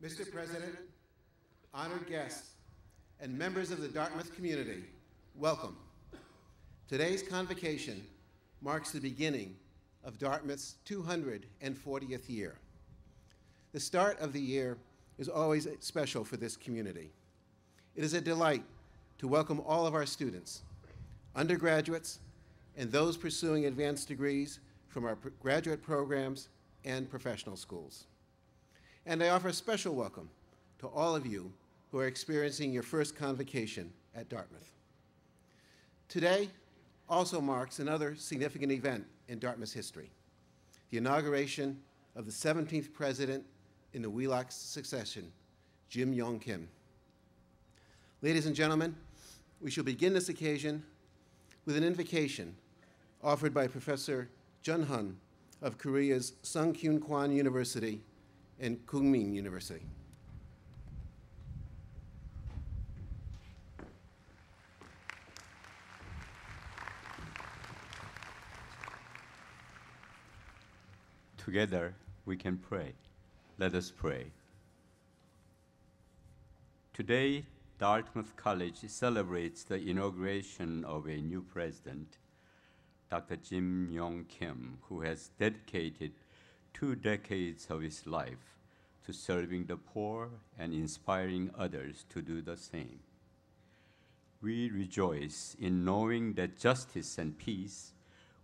Mr. President, honored guests, and members of the Dartmouth community, welcome. Today's convocation marks the beginning of Dartmouth's 240th year. The start of the year is always special for this community. It is a delight to welcome all of our students, undergraduates, and those pursuing advanced degrees from our graduate programs and professional schools. And I offer a special welcome to all of you who are experiencing your first convocation at Dartmouth. Today also marks another significant event in Dartmouth's history, the inauguration of the 17th president in the Wheelock succession, Jim Yong Kim. Ladies and gentlemen, we shall begin this occasion with an invocation offered by Professor Jun Hun of Korea's Sungkyun Kwan University and Kookmin University. Together we can pray. Let us pray. Today, Dartmouth College celebrates the inauguration of a new president, Dr. Jim Yong Kim, who has dedicated 2 decades of his life to serving the poor and inspiring others to do the same. We rejoice in knowing that justice and peace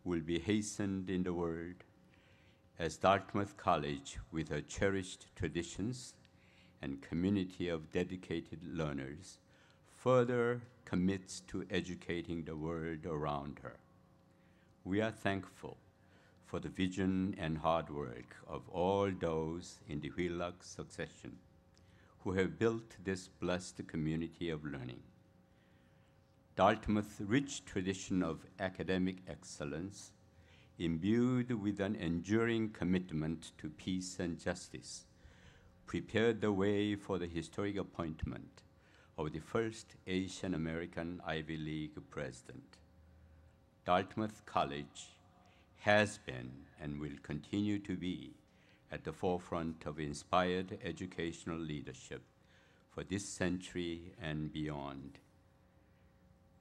will be hastened in the world as Dartmouth College, with her cherished traditions and community of dedicated learners, further commits to educating the world around her. We are thankful for the vision and hard work of all those in the Wheelock succession who have built this blessed community of learning. Dartmouth's rich tradition of academic excellence, imbued with an enduring commitment to peace and justice, prepared the way for the historic appointment of the first Asian American Ivy League president. Dartmouth College has been and will continue to be at the forefront of inspired educational leadership for this century and beyond.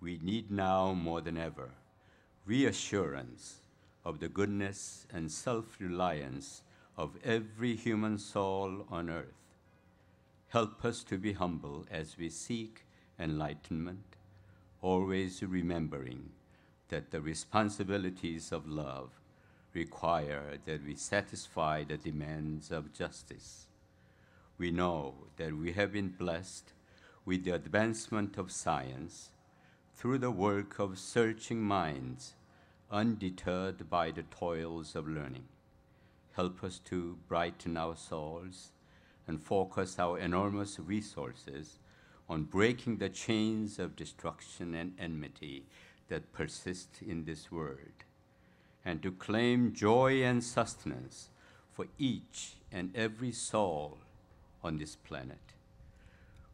We need now more than ever reassurance of the goodness and self-reliance of every human soul on earth. Help us to be humble as we seek enlightenment, always remembering that the responsibilities of love require that we satisfy the demands of justice. We know that we have been blessed with the advancement of science through the work of searching minds, undeterred by the toils of learning. Help us to brighten our souls and focus our enormous resources on breaking the chains of destruction and enmity that persist in this world, and to claim joy and sustenance for each and every soul on this planet.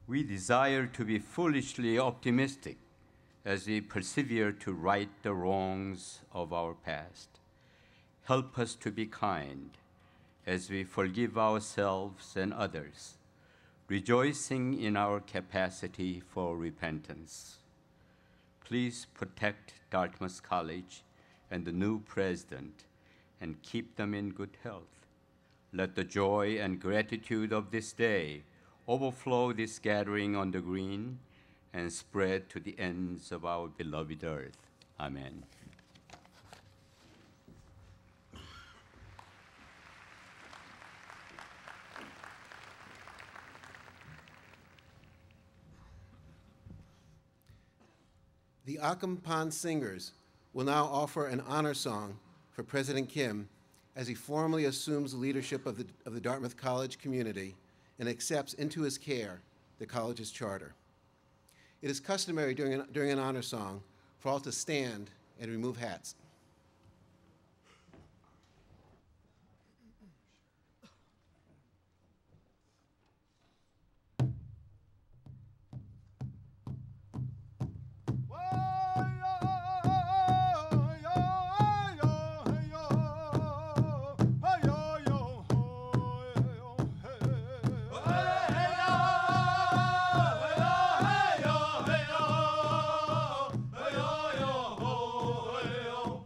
We desire to be foolishly optimistic as we persevere to right the wrongs of our past. Help us to be kind as we forgive ourselves and others, rejoicing in our capacity for repentance. Please protect Dartmouth College and the new president and keep them in good health. Let the joy and gratitude of this day overflow this gathering on the green and spread to the ends of our beloved earth. Amen. The Akampan Singers will now offer an honor song for President Kim as he formally assumes leadership of the Dartmouth College community and accepts into his care the college's charter. It is customary during an honor song for all to stand and remove hats. Hey, yo.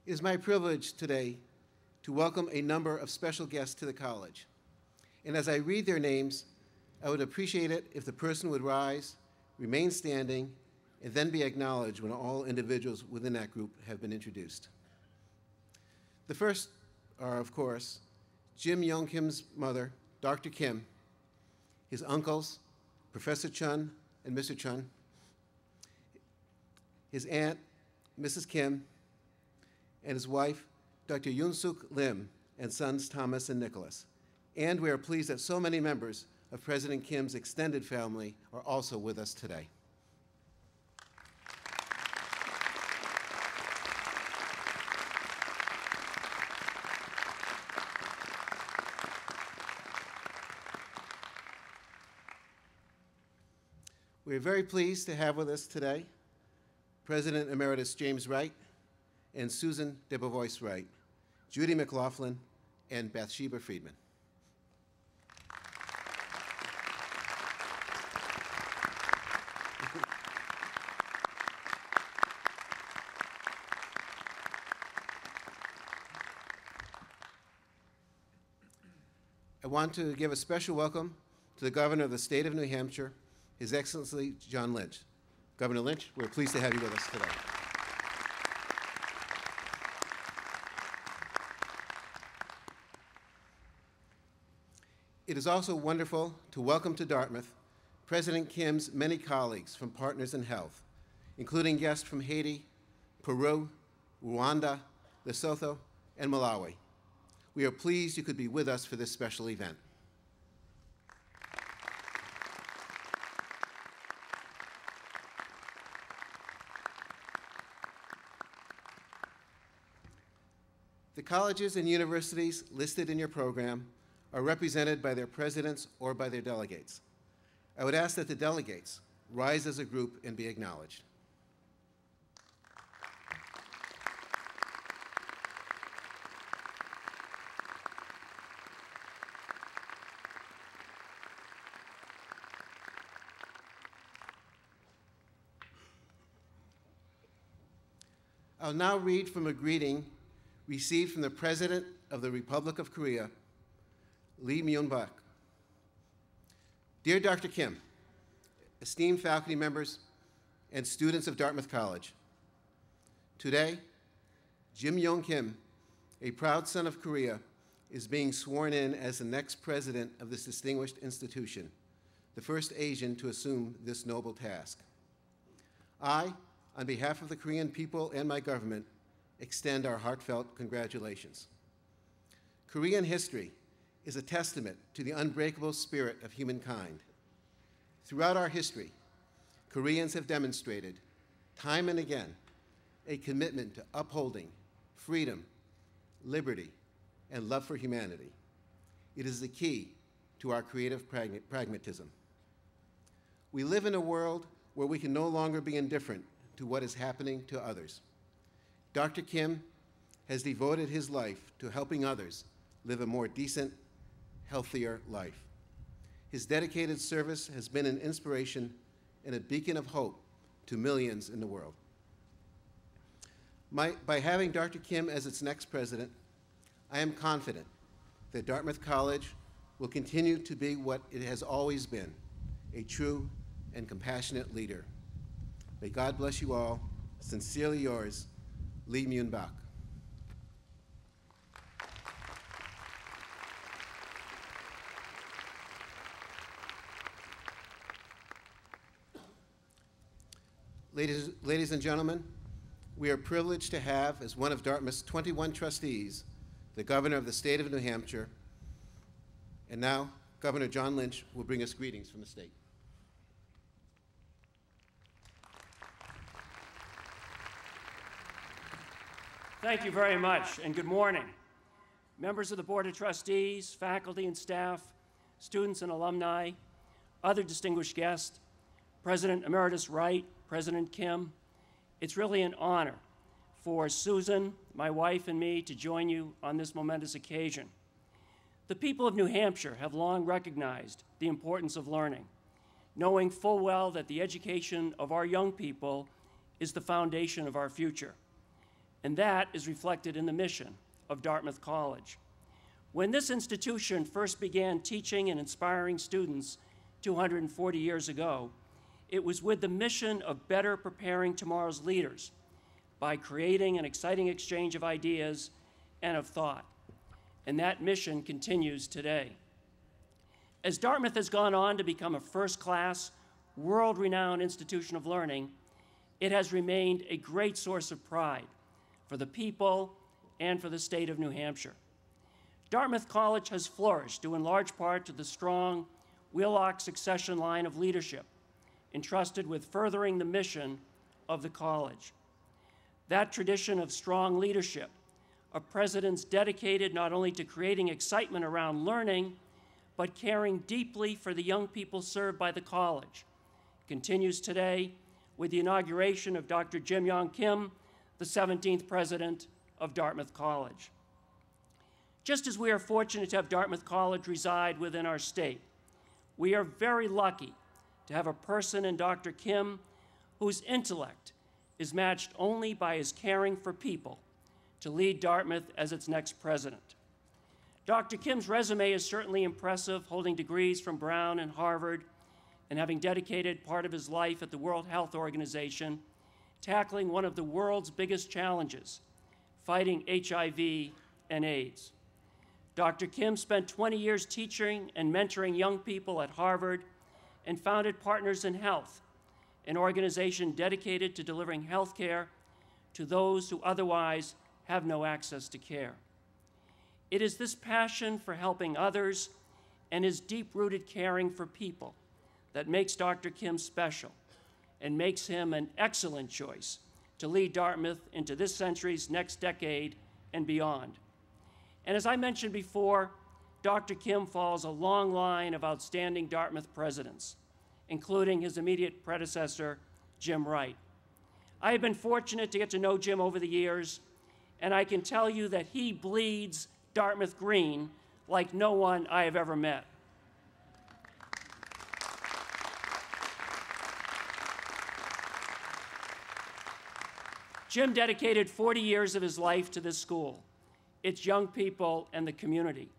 It is my privilege today to welcome a number of special guests to the college. And as I read their names, I would appreciate it if the person would rise, remain standing, and then be acknowledged when all individuals within that group have been introduced. The first are, of course, Jim Yong Kim's mother, Dr. Kim, his uncles, Professor Chun and Mr. Chun, his aunt, Mrs. Kim, and his wife, Dr. Yoon-suk Lim, and sons Thomas and Nicholas. And we are pleased that so many members of President Kim's extended family are also with us today. We are very pleased to have with us today President Emeritus James Wright and Susan Debevoise Wright, Judy McLaughlin, and Bathsheba Friedman. I want to give a special welcome to the Governor of the State of New Hampshire, His Excellency John Lynch. Governor Lynch, we're pleased to have you with us today. It is also wonderful to welcome to Dartmouth President Kim's many colleagues from Partners in Health, including guests from Haiti, Peru, Rwanda, Lesotho, and Malawi. We are pleased you could be with us for this special event. The colleges and universities listed in your program are represented by their presidents or by their delegates. I would ask that the delegates rise as a group and be acknowledged. I'll now read from a greeting received from the President of the Republic of Korea, Lee Myung-bak. Dear Dr. Kim, esteemed faculty members, and students of Dartmouth College, today, Jim Yong Kim, a proud son of Korea, is being sworn in as the next president of this distinguished institution, the first Asian to assume this noble task. I, on behalf of the Korean people and my government, extend our heartfelt congratulations. Korean history is a testament to the unbreakable spirit of humankind. Throughout our history, Koreans have demonstrated, time and again, a commitment to upholding freedom, liberty, and love for humanity. It is the key to our creative pragmatism. We live in a world where we can no longer be indifferent to what is happening to others. Dr. Kim has devoted his life to helping others live a more decent, healthier life. His dedicated service has been an inspiration and a beacon of hope to millions in the world. By having Dr. Kim as its next president, I am confident that Dartmouth College will continue to be what it has always been, a true and compassionate leader. May God bless you all. Sincerely yours, Lee Myung-bak. Ladies and gentlemen, we are privileged to have, as one of Dartmouth's 21 trustees, the Governor of the State of New Hampshire. And now, Governor John Lynch will bring us greetings from the state. Thank you very much, and good morning. Members of the Board of Trustees, faculty and staff, students and alumni, other distinguished guests, President Emeritus Wright, President Kim, it's really an honor for Susan, my wife, and me to join you on this momentous occasion. The people of New Hampshire have long recognized the importance of learning, knowing full well that the education of our young people is the foundation of our future. and that is reflected in the mission of Dartmouth College. When this institution first began teaching and inspiring students 240 years ago, it was with the mission of better preparing tomorrow's leaders by creating an exciting exchange of ideas and of thought. And that mission continues today. As Dartmouth has gone on to become a first-class, world-renowned institution of learning, it has remained a great source of pride for the people and for the state of New Hampshire. Dartmouth College has flourished due in large part to the strong Wheelock succession line of leadership entrusted with furthering the mission of the college. That tradition of strong leadership, of presidents dedicated not only to creating excitement around learning, but caring deeply for the young people served by the college, continues today with the inauguration of Dr. Jim Yong Kim, the 17th president of Dartmouth College. Just as we are fortunate to have Dartmouth College reside within our state, we are very lucky to have a person in Dr. Kim whose intellect is matched only by his caring for people to lead Dartmouth as its next president. Dr. Kim's resume is certainly impressive, holding degrees from Brown and Harvard, and having dedicated part of his life at the World Health Organization, tackling one of the world's biggest challenges, fighting HIV and AIDS. Dr. Kim spent 20 years teaching and mentoring young people at Harvard and founded Partners in Health, an organization dedicated to delivering health care to those who otherwise have no access to care. It is this passion for helping others and his deep-rooted caring for people that makes Dr. Kim special and makes him an excellent choice to lead Dartmouth into this century's next decade and beyond. And as I mentioned before, Dr. Kim follows a long line of outstanding Dartmouth presidents, including his immediate predecessor, Jim Wright. I have been fortunate to get to know Jim over the years, and I can tell you that he bleeds Dartmouth green like no one I have ever met. Jim dedicated 40 years of his life to this school, its young people, and the community.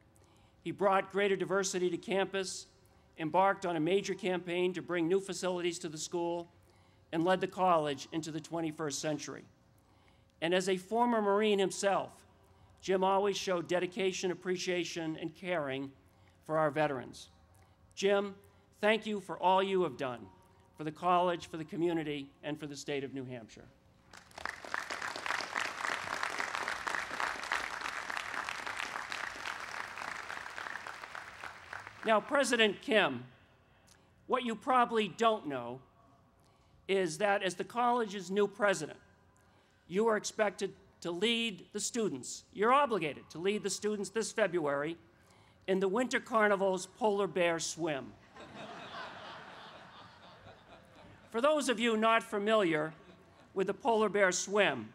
He brought greater diversity to campus, embarked on a major campaign to bring new facilities to the school, and led the college into the 21st century. And as a former Marine himself, Jim always showed dedication, appreciation, and caring for our veterans. Jim, thank you for all you have done for the college, for the community, and for the state of New Hampshire. Now, President Kim, what you probably don't know is that as the college's new president, you are expected to lead the students. You're obligated to lead the students this February in the Winter Carnival's Polar Bear Swim. For those of you not familiar with the Polar Bear Swim,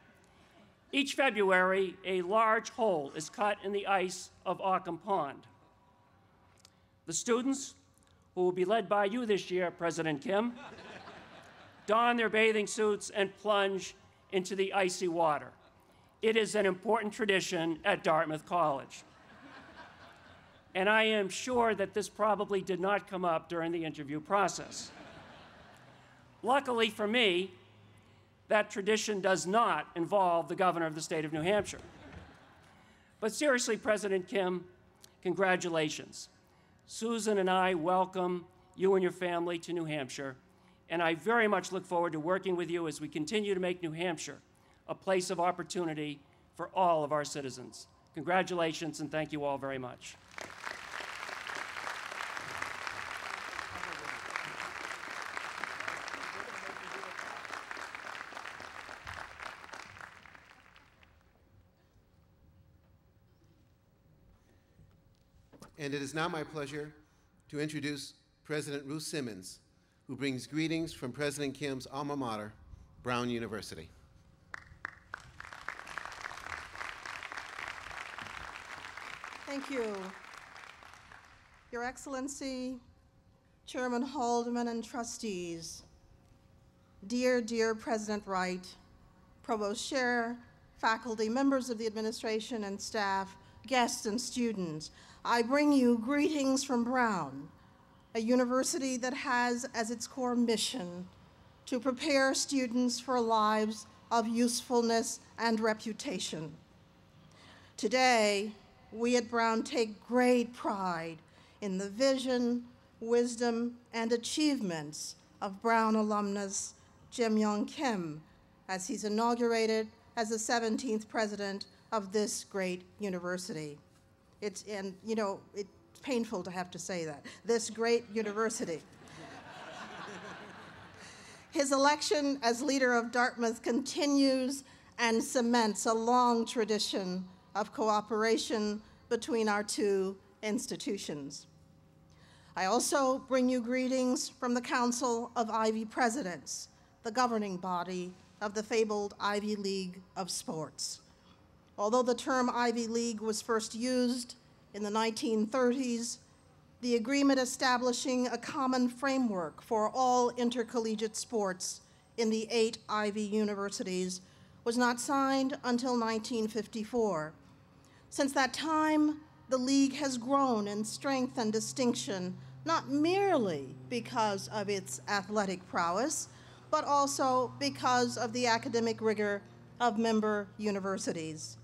each February, a large hole is cut in the ice of Ockham Pond. The students, who will be led by you this year, President Kim, don their bathing suits and plunge into the icy water. It is an important tradition at Dartmouth College. And I am sure that this probably did not come up during the interview process. Luckily for me, that tradition does not involve the governor of the state of New Hampshire. But seriously, President Kim, congratulations. Susan and I welcome you and your family to New Hampshire, and I very much look forward to working with you as we continue to make New Hampshire a place of opportunity for all of our citizens. Congratulations, and thank you all very much. And it is now my pleasure to introduce President Ruth Simmons, who brings greetings from President Kim's alma mater, Brown University. Thank you. Your Excellency, Chairman Haldeman and trustees, dear President Wright, Provost Scherer, faculty, members of the administration and staff, guests and students, I bring you greetings from Brown, a university that has as its core mission to prepare students for lives of usefulness and reputation. Today, we at Brown take great pride in the vision, wisdom, and achievements of Brown alumnus Jim Yong Kim as he's inaugurated as the 17th president of this great university. It's painful to have to say that, this great university. His election as leader of Dartmouth continues and cements a long tradition of cooperation between our two institutions. I also bring you greetings from the Council of Ivy Presidents, the governing body of the fabled Ivy League of sports. Although the term Ivy League was first used in the 1930s, the agreement establishing a common framework for all intercollegiate sports in the 8 Ivy universities was not signed until 1954. Since that time, the league has grown in strength and distinction, not merely because of its athletic prowess, but also because of the academic rigor of member universities.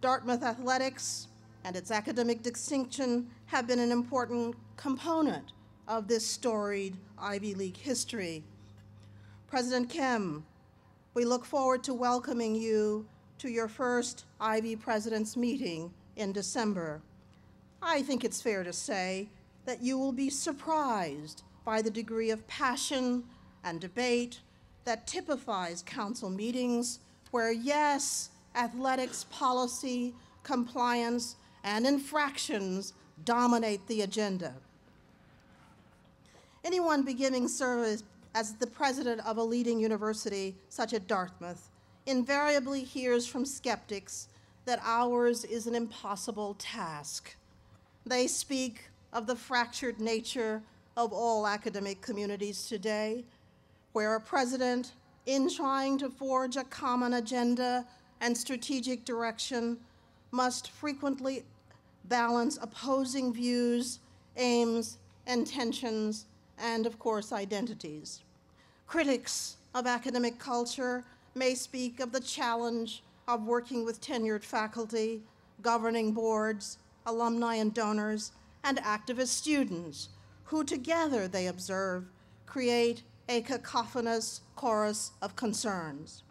Dartmouth athletics and its academic distinction have been an important component of this storied Ivy League history. President Kim, we look forward to welcoming you to your first Ivy Presidents meeting in December. I think it's fair to say that you will be surprised by the degree of passion and debate that typifies council meetings where, yes, athletics policy, compliance, and infractions dominate the agenda. Anyone beginning service as the president of a leading university, such as Dartmouth, invariably hears from skeptics that ours is an impossible task. They speak of the fractured nature of all academic communities today, where a president, in trying to forge a common agenda and strategic direction, must frequently balance opposing views, aims, intentions, and of course, identities. Critics of academic culture may speak of the challenge of working with tenured faculty, governing boards, alumni and donors, and activist students, who together, they observe, create a cacophonous chorus of concerns.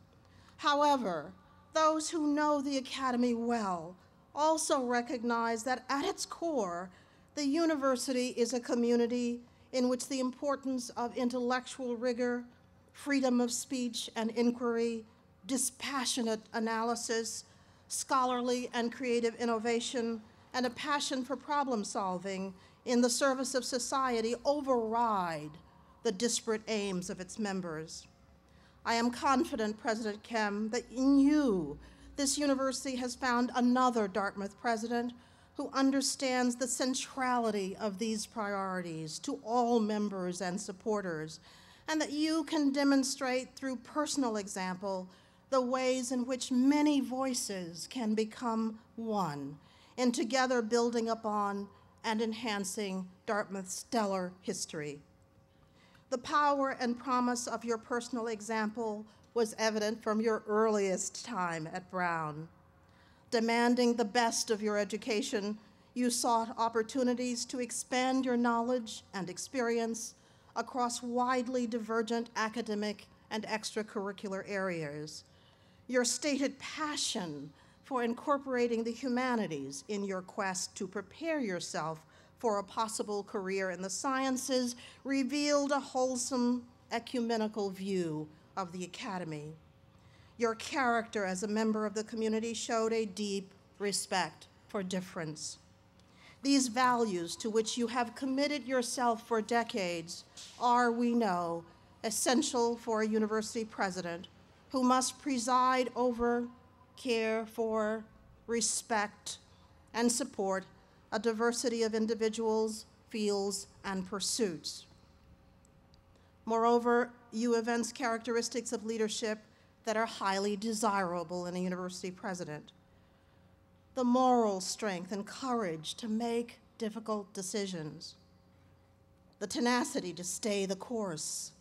However, those who know the Academy well also recognize that at its core, the university is a community in which the importance of intellectual rigor, freedom of speech and inquiry, dispassionate analysis, scholarly and creative innovation, and a passion for problem solving in the service of society override the disparate aims of its members. I am confident, President Kim, that in you, this university has found another Dartmouth president who understands the centrality of these priorities to all members and supporters, and that you can demonstrate through personal example the ways in which many voices can become one, in together building upon and enhancing Dartmouth's stellar history. The power and promise of your personal example was evident from your earliest time at Brown. Demanding the best of your education, you sought opportunities to expand your knowledge and experience across widely divergent academic and extracurricular areas. Your stated passion for incorporating the humanities in your quest to prepare yourself for a possible career in the sciences revealed a wholesome ecumenical view of the Academy. Your character as a member of the community showed a deep respect for difference. These values to which you have committed yourself for decades are, we know, essential for a university president who must preside over, care for, respect, and support a diversity of individuals, fields, and pursuits. Moreover, you evince characteristics of leadership that are highly desirable in a university president. The moral strength and courage to make difficult decisions, the tenacity to stay the course,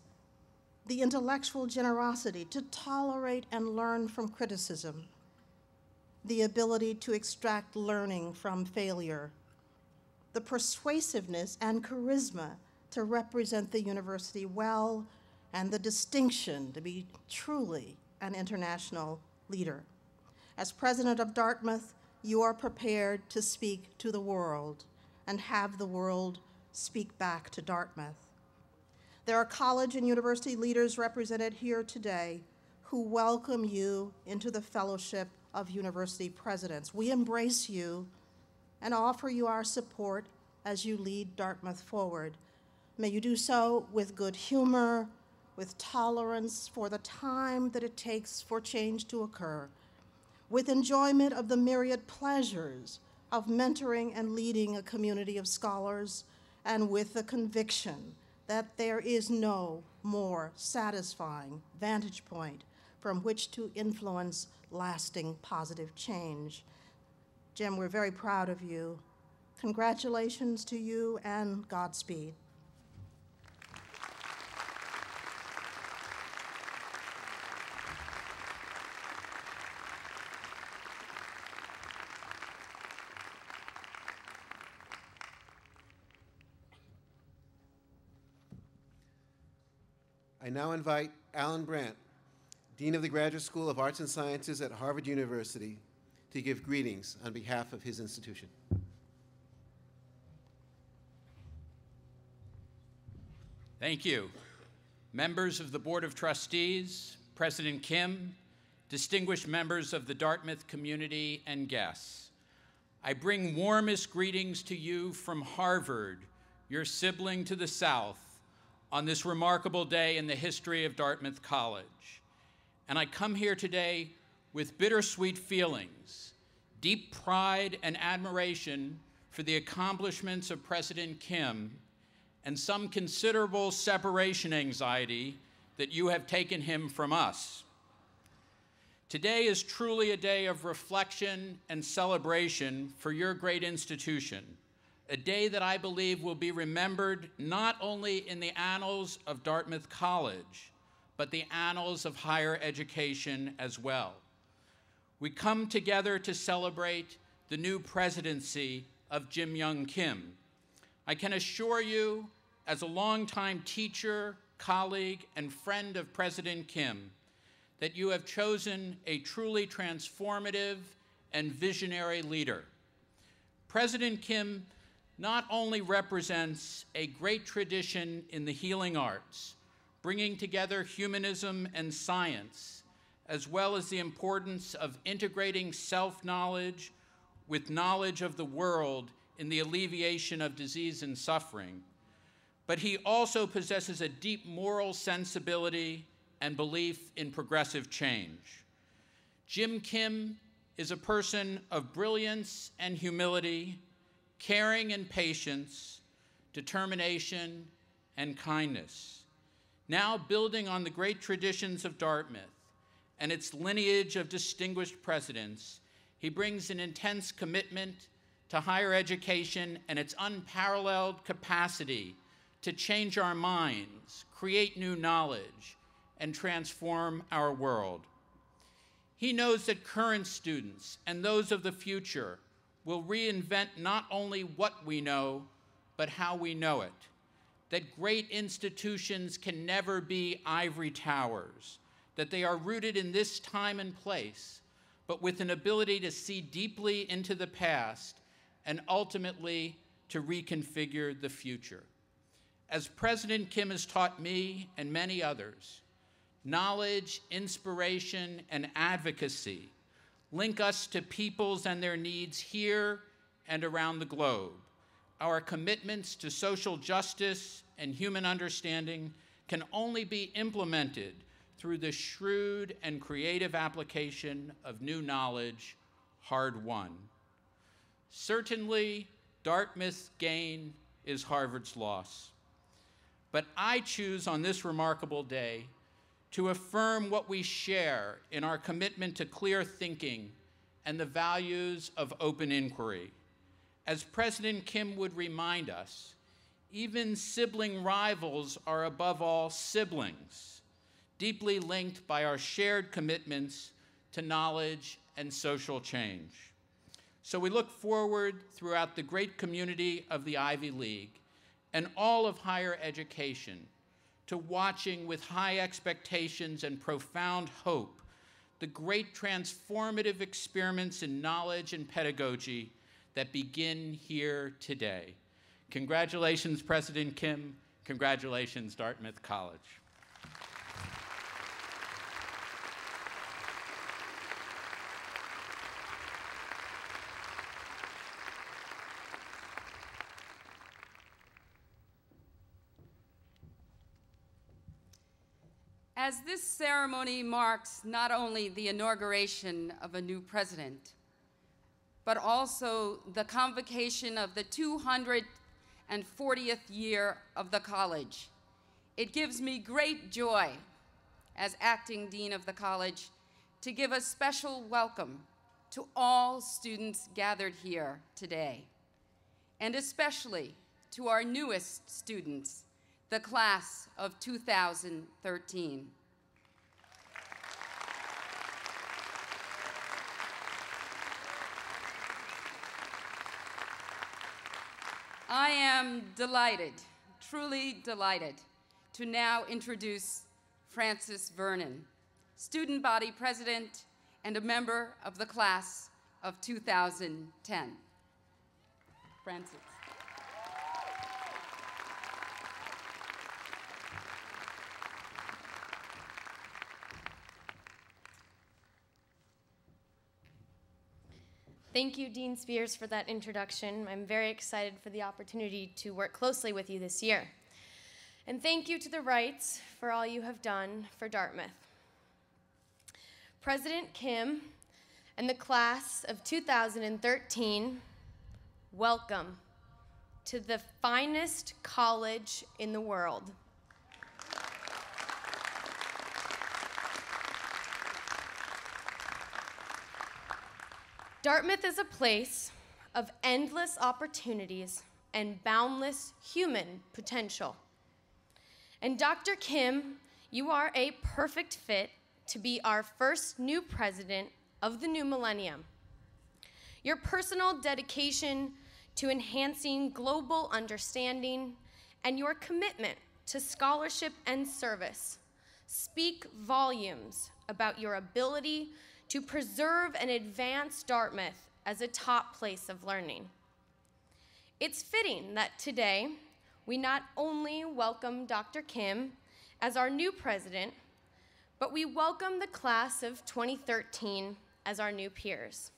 the intellectual generosity to tolerate and learn from criticism, the ability to extract learning from failure, the persuasiveness and charisma to represent the university well, and the distinction to be truly an international leader. As president of Dartmouth, you are prepared to speak to the world and have the world speak back to Dartmouth. There are college and university leaders represented here today who welcome you into the fellowship of university presidents. We embrace you and offer you our support as you lead Dartmouth forward. May you do so with good humor, with tolerance for the time that it takes for change to occur, with enjoyment of the myriad pleasures of mentoring and leading a community of scholars, and with the conviction that there is no more satisfying vantage point from which to influence lasting positive change. Jim, we're very proud of you. Congratulations to you and Godspeed. I now invite Alan Brandt, Dean of the Graduate School of Arts and Sciences at Harvard University, to give greetings on behalf of his institution. Thank you. Members of the Board of Trustees, President Kim, distinguished members of the Dartmouth community, and guests, I bring warmest greetings to you from Harvard, your sibling to the south, on this remarkable day in the history of Dartmouth College. And I come here today with bittersweet feelings, deep pride and admiration for the accomplishments of President Kim, and some considerable separation anxiety that you have taken him from us. Today is truly a day of reflection and celebration for your great institution, a day that I believe will be remembered not only in the annals of Dartmouth College, but the annals of higher education as well. We come together to celebrate the new presidency of Jim Yong Kim. I can assure you, as a longtime teacher, colleague, and friend of President Kim, that you have chosen a truly transformative and visionary leader. President Kim not only represents a great tradition in the healing arts, bringing together humanism and science, as well as the importance of integrating self-knowledge with knowledge of the world in the alleviation of disease and suffering, but he also possesses a deep moral sensibility and belief in progressive change. Jim Kim is a person of brilliance and humility, caring and patience, determination and kindness. Now building on the great traditions of Dartmouth and its lineage of distinguished presidents, he brings an intense commitment to higher education and its unparalleled capacity to change our minds, create new knowledge, and transform our world. He knows that current students and those of the future will reinvent not only what we know, but how we know it. That great institutions can never be ivory towers, that they are rooted in this time and place, but with an ability to see deeply into the past and ultimately to reconfigure the future. As President Kim has taught me and many others, knowledge, inspiration, and advocacy link us to peoples and their needs here and around the globe. Our commitments to social justice and human understanding can only be implemented through the shrewd and creative application of new knowledge, hard-won. Certainly, Dartmouth's gain is Harvard's loss. But I choose on this remarkable day to affirm what we share in our commitment to clear thinking and the values of open inquiry. As President Kim would remind us, even sibling rivals are above all siblings, deeply linked by our shared commitments to knowledge and social change. So we look forward throughout the great community of the Ivy League and all of higher education to watching with high expectations and profound hope the great transformative experiments in knowledge and pedagogy that begin here today. Congratulations, President Kim. Congratulations, Dartmouth College. As this ceremony marks not only the inauguration of a new president, but also the convocation of the 240th year of the college, it gives me great joy as acting dean of the college to give a special welcome to all students gathered here today, and especially to our newest students, the class of 2013. I am delighted, truly delighted, to now introduce Francis Vernon, student body president and a member of the class of 2010. Francis. Thank you, Dean Spears, for that introduction. I'm very excited for the opportunity to work closely with you this year. And thank you to the Wrights for all you have done for Dartmouth. President Kim and the class of 2013, welcome to the finest college in the world. Dartmouth is a place of endless opportunities and boundless human potential. And Dr. Kim, you are a perfect fit to be our first new president of the new millennium. Your personal dedication to enhancing global understanding and your commitment to scholarship and service speak volumes about your ability to preserve and advance Dartmouth as a top place of learning. It's fitting that today we not only welcome Dr. Kim as our new president, but we welcome the class of 2013 as our new peers.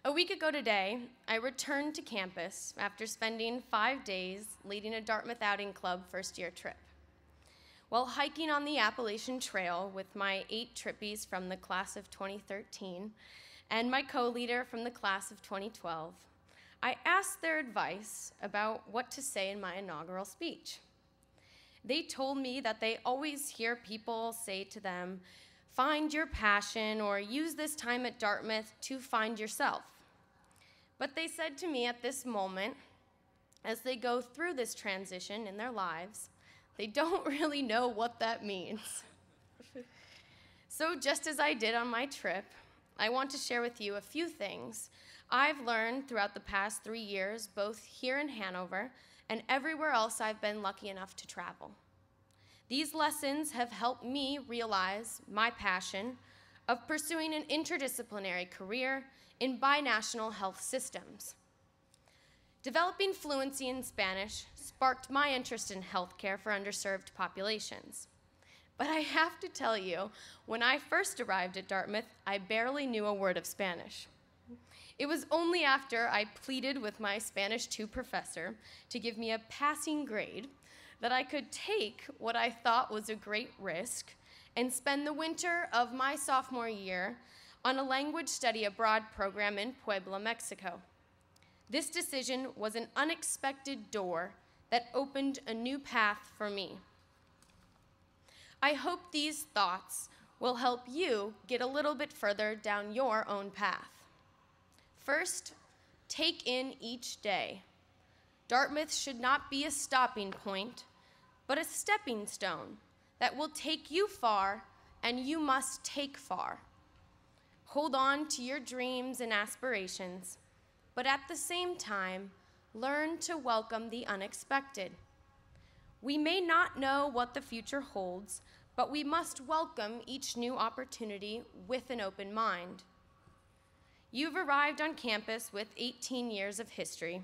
A week ago today, I returned to campus after spending 5 days leading a Dartmouth Outing Club first-year trip. While hiking on the Appalachian Trail with my 8 trippies from the class of 2013 and my co-leader from the class of 2012, I asked their advice about what to say in my inaugural speech. They told me that they always hear people say to them, "Find your passion," or "Use this time at Dartmouth to find yourself." But they said to me at this moment, as they go through this transition in their lives, they don't really know what that means. So just as I did on my trip, I want to share with you a few things I've learned throughout the past 3 years, both here in Hanover and everywhere else I've been lucky enough to travel. These lessons have helped me realize my passion of pursuing an interdisciplinary career in binational health systems. Developing fluency in Spanish sparked my interest in healthcare for underserved populations. But I have to tell you, when I first arrived at Dartmouth, I barely knew a word of Spanish. It was only after I pleaded with my Spanish 2 professor to give me a passing grade that I could take what I thought was a great risk and spend the winter of my sophomore year on a language study abroad program in Puebla, Mexico. This decision was an unexpected door that opened a new path for me. I hope these thoughts will help you get a little bit further down your own path. First, take in each day. Dartmouth should not be a stopping point, but a stepping stone that will take you far, and you must take far. Hold on to your dreams and aspirations, but at the same time, learn to welcome the unexpected. We may not know what the future holds, but we must welcome each new opportunity with an open mind. You've arrived on campus with 18 years of history.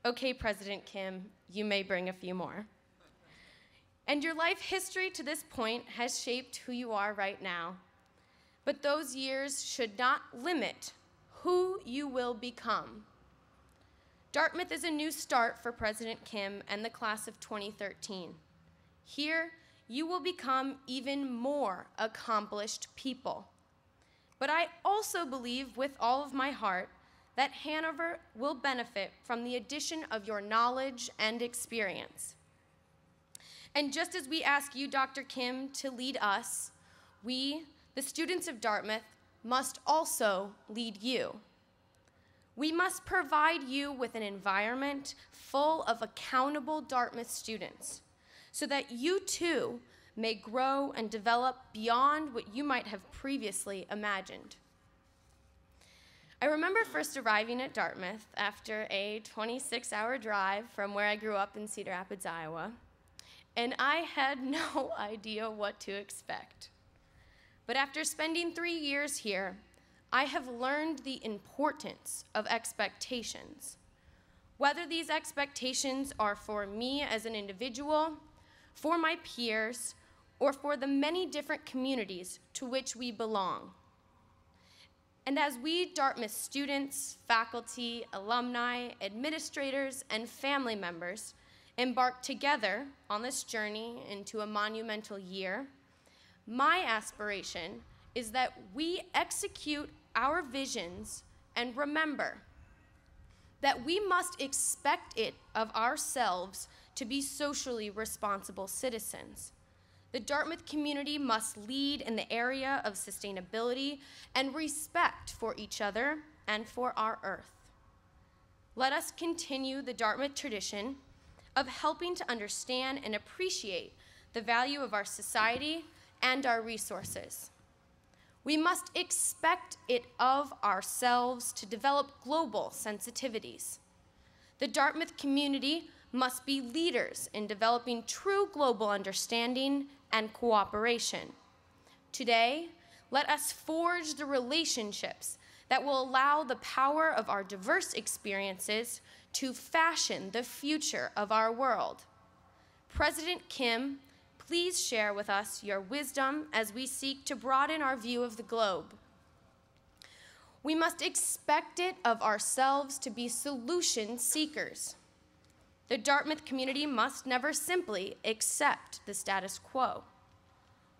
Okay, President Kim, you may bring a few more. And your life history to this point has shaped who you are right now. But those years should not limit who you will become. Dartmouth is a new start for President Kim and the class of 2013. Here, you will become even more accomplished people. But I also believe with all of my heart that Hanover will benefit from the addition of your knowledge and experience. And just as we ask you, Dr. Kim, to lead us, we, the students of Dartmouth, must also lead you. We must provide you with an environment full of accountable Dartmouth students so that you too may grow and develop beyond what you might have previously imagined. I remember first arriving at Dartmouth after a 26-hour drive from where I grew up in Cedar Rapids, Iowa, and I had no idea what to expect. But after spending 3 years here, I have learned the importance of expectations. Whether these expectations are for me as an individual, for my peers, or for the many different communities to which we belong. And as we Dartmouth students, faculty, alumni, administrators, and family members embark together on this journey into a monumental year, my aspiration is that we execute our visions and remember that we must expect it of ourselves to be socially responsible citizens. The Dartmouth community must lead in the area of sustainability and respect for each other and for our earth. Let us continue the Dartmouth tradition of helping to understand and appreciate the value of our society and our resources. We must expect it of ourselves to develop global sensitivities. The Dartmouth community must be leaders in developing true global understanding and cooperation. Today, let us forge the relationships that will allow the power of our diverse experiences to fashion the future of our world. President Kim, please share with us your wisdom as we seek to broaden our view of the globe. We must expect it of ourselves to be solution seekers. The Dartmouth community must never simply accept the status quo.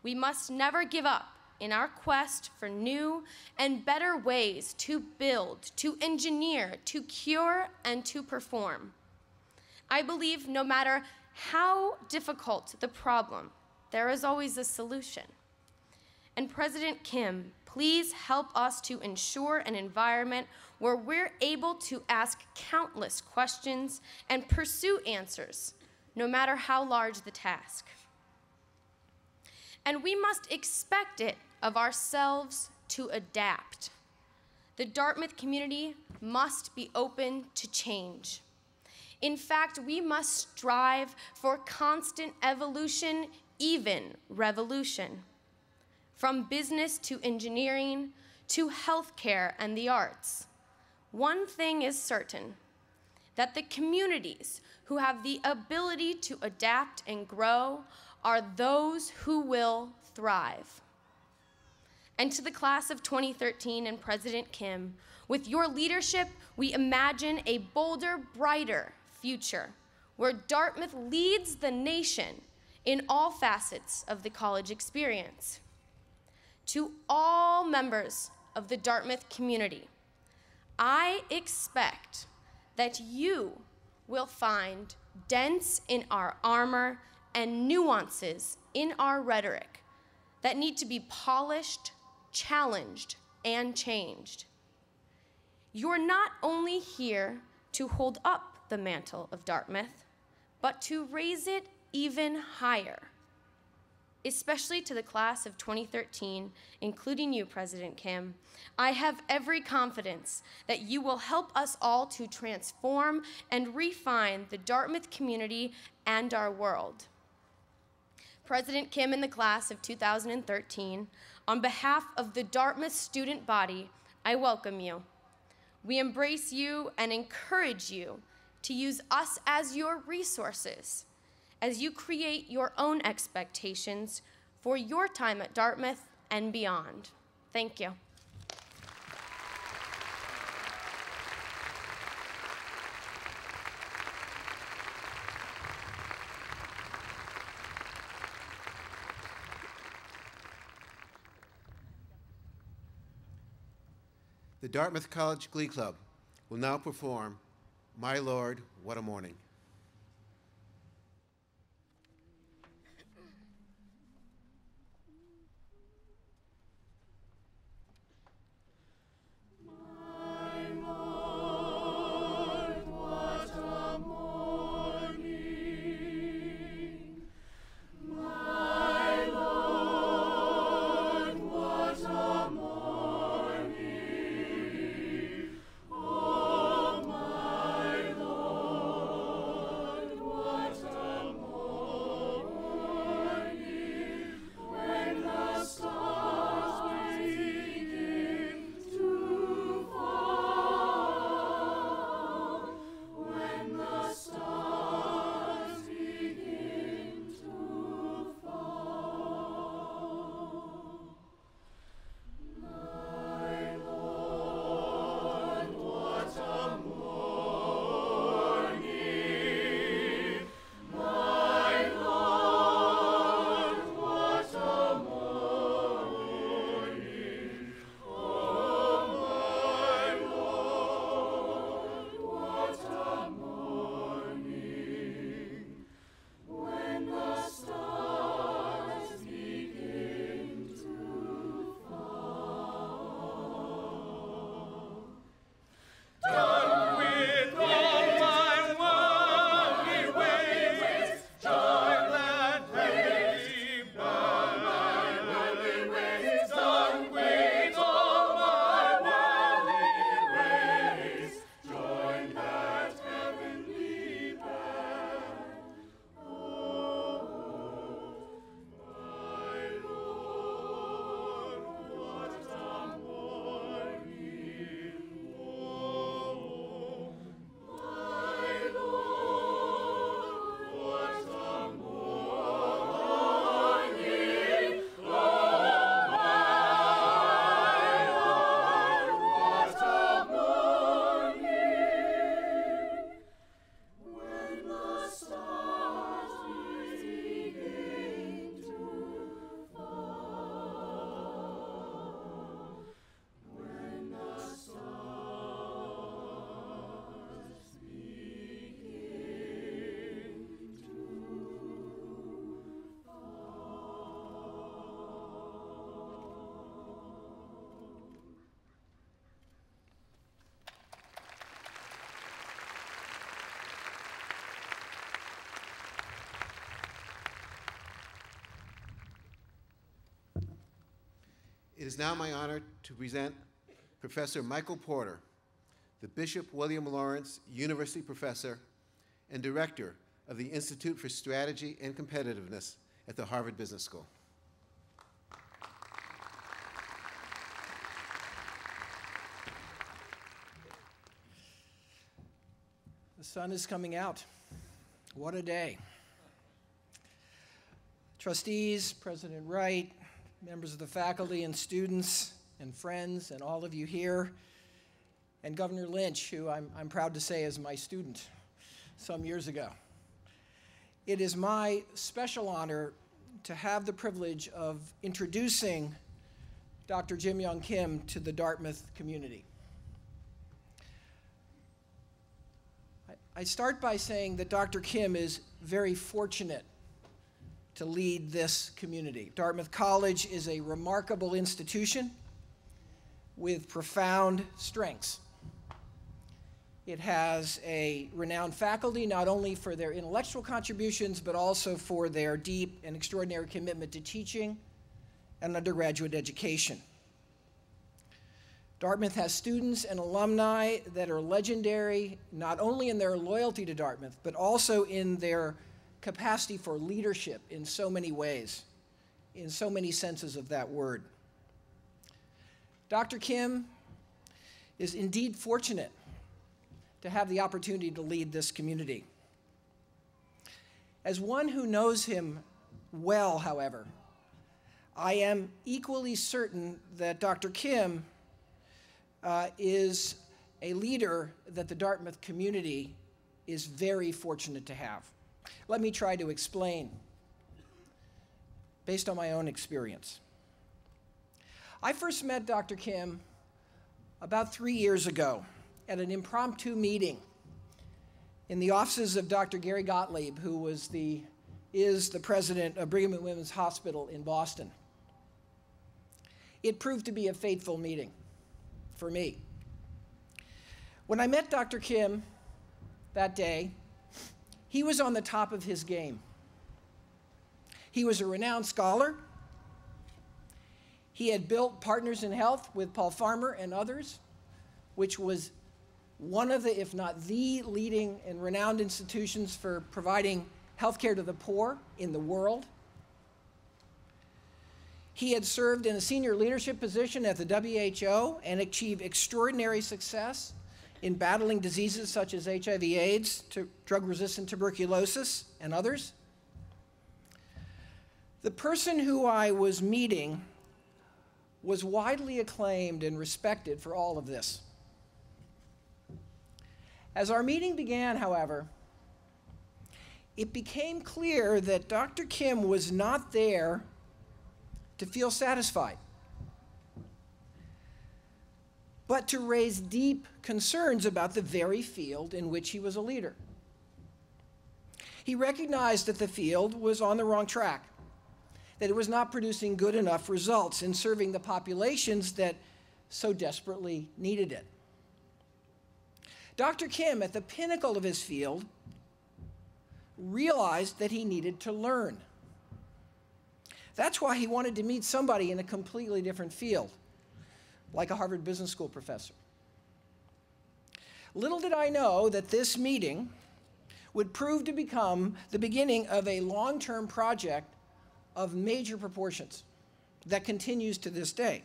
We must never give up in our quest for new and better ways to build, to engineer, to cure, and to perform. I believe no matter how difficult the problem, there is always a solution. And President Kim, please help us to ensure an environment where we're able to ask countless questions and pursue answers, no matter how large the task. And we must expect it of ourselves to adapt. The Dartmouth community must be open to change. In fact, we must strive for constant evolution, even revolution. From business to engineering to healthcare and the arts. One thing is certain, that the communities who have the ability to adapt and grow are those who will thrive. And to the class of 2013 and President Kim, with your leadership, we imagine a bolder, brighter future where Dartmouth leads the nation in all facets of the college experience. To all members of the Dartmouth community, I expect that you will find dents in our armor and nuances in our rhetoric that need to be polished, challenged, and changed. You're not only here to hold up the mantle of Dartmouth, but to raise it even higher, especially to the class of 2013, including you, President Kim. I have every confidence that you will help us all to transform and refine the Dartmouth community and our world. President Kim and the class of 2013, on behalf of the Dartmouth student body, I welcome you. We embrace you and encourage you to use us as your resources as you create your own expectations for your time at Dartmouth and beyond. Thank you. The Dartmouth College Glee Club will now perform My Lord, What a Morning. It is now my honor to present Professor Michael Porter, the Bishop William Lawrence University Professor and Director of the Institute for Strategy and Competitiveness at the Harvard Business School. The sun is coming out. What a day. Trustees, President Wright, members of the faculty and students and friends and all of you here, and Governor Lynch, who I'm proud to say is my student some years ago. It is my special honor to have the privilege of introducing Dr. Jim Yong Kim to the Dartmouth community. I start by saying that Dr. Kim is very fortunate to lead this community. Dartmouth College is a remarkable institution with profound strengths. It has a renowned faculty, not only for their intellectual contributions, but also for their deep and extraordinary commitment to teaching and undergraduate education. Dartmouth has students and alumni that are legendary, not only in their loyalty to Dartmouth, but also in their capacity for leadership in so many ways, in so many senses of that word. Dr. Kim is indeed fortunate to have the opportunity to lead this community. As one who knows him well, however, I am equally certain that Dr. Kim is a leader that the Dartmouth community is very fortunate to have. Let me try to explain based on my own experience. I first met Dr. Kim about 3 years ago at an impromptu meeting in the offices of Dr. Gary Gottlieb, who is the president of Brigham and Women's Hospital in Boston. It proved to be a fateful meeting for me. When I met Dr. Kim that day, he was on the top of his game. He was a renowned scholar. He had built Partners in Health with Paul Farmer and others, which was one of the, if not the leading and renowned institutions for providing healthcare to the poor in the world. He had served in a senior leadership position at the WHO and achieved extraordinary success in battling diseases such as HIV/AIDS, drug-resistant tuberculosis, and others. The person who I was meeting was widely acclaimed and respected for all of this. As our meeting began, however, it became clear that Dr. Kim was not there to feel satisfied, but to raise deep concerns about the very field in which he was a leader. He recognized that the field was on the wrong track, that it was not producing good enough results in serving the populations that so desperately needed it. Dr. Kim, at the pinnacle of his field, realized that he needed to learn. That's why he wanted to meet somebody in a completely different field, like a Harvard Business School professor. Little did I know that this meeting would prove to become the beginning of a long-term project of major proportions that continues to this day.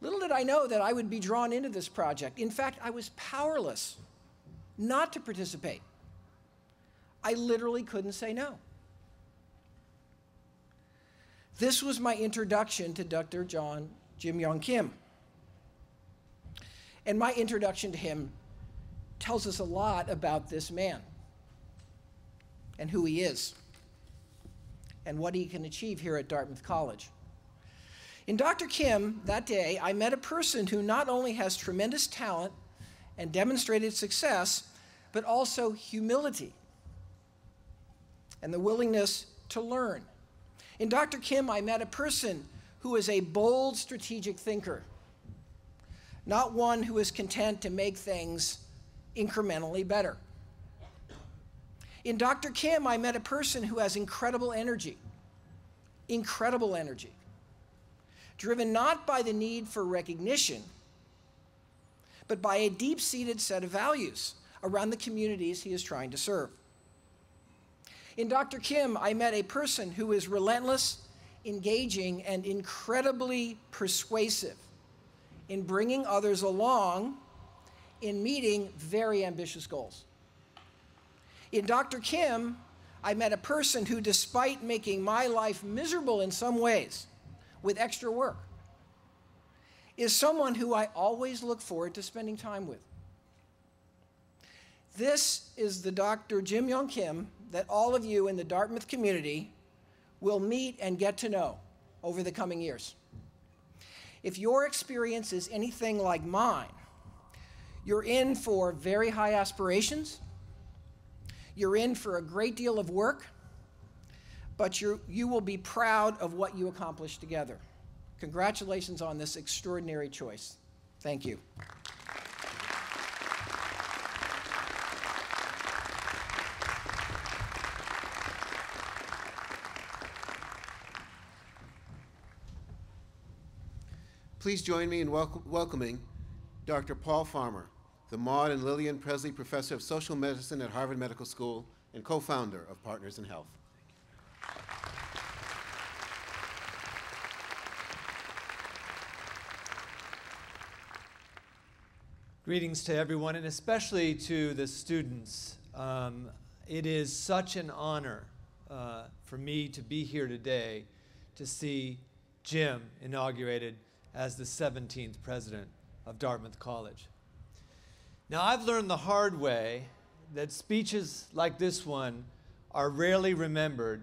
Little did I know that I would be drawn into this project. In fact, I was powerless not to participate. I literally couldn't say no. This was my introduction to Dr. Jim Yong Kim. And my introduction to him tells us a lot about this man and who he is and what he can achieve here at Dartmouth College. In Dr. Kim, that day, I met a person who not only has tremendous talent and demonstrated success, but also humility and the willingness to learn. In Dr. Kim, I met a person who is a bold strategic thinker, not one who is content to make things incrementally better. In Dr. Kim, I met a person who has incredible energy, driven not by the need for recognition, but by a deep-seated set of values around the communities he is trying to serve. In Dr. Kim, I met a person who is relentless, engaging, and incredibly persuasive in bringing others along in meeting very ambitious goals. In Dr. Kim, I met a person who, despite making my life miserable in some ways with extra work, is someone who I always look forward to spending time with. This is the Dr. Jim Yong Kim that all of you in the Dartmouth community will meet and get to know over the coming years. If your experience is anything like mine, you're in for very high aspirations, you're in for a great deal of work, but you will be proud of what you accomplished together. Congratulations on this extraordinary choice. Thank you. Please join me in welcoming Dr. Paul Farmer, the Maud and Lillian Presley Professor of Social Medicine at Harvard Medical School and co-founder of Partners in Health. Greetings to everyone, and especially to the students. It is such an honor for me to be here today to see Jim inaugurated as the 17th president of Dartmouth College. Now, I've learned the hard way that speeches like this one are rarely remembered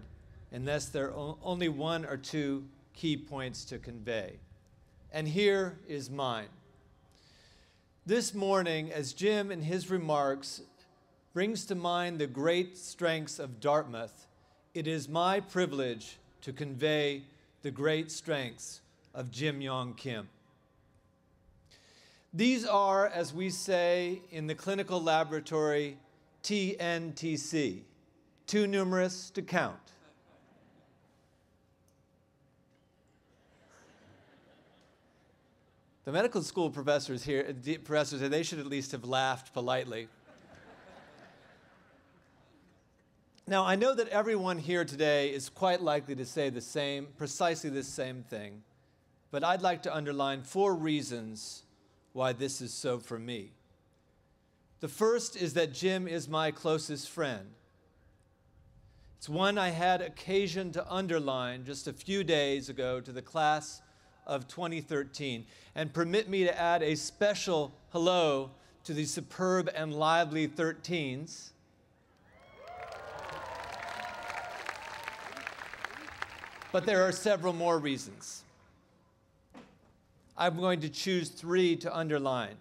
unless there are only one or two key points to convey. And here is mine. This morning, as Jim in his remarks brings to mind the great strengths of Dartmouth, it is my privilege to convey the great strengths of Jim Yong Kim. These are, as we say in the clinical laboratory, TNTC, too numerous to count. The medical school professors here, they should at least have laughed politely. Now, I know that everyone here today is quite likely to say precisely the same thing, but I'd like to underline 4 reasons why this is so for me. The first is that Jim is my closest friend. It's one I had occasion to underline just a few days ago to the class of 2013, and permit me to add a special hello to the superb and lively 13s. But there are several more reasons. I'm going to choose 3 to underline.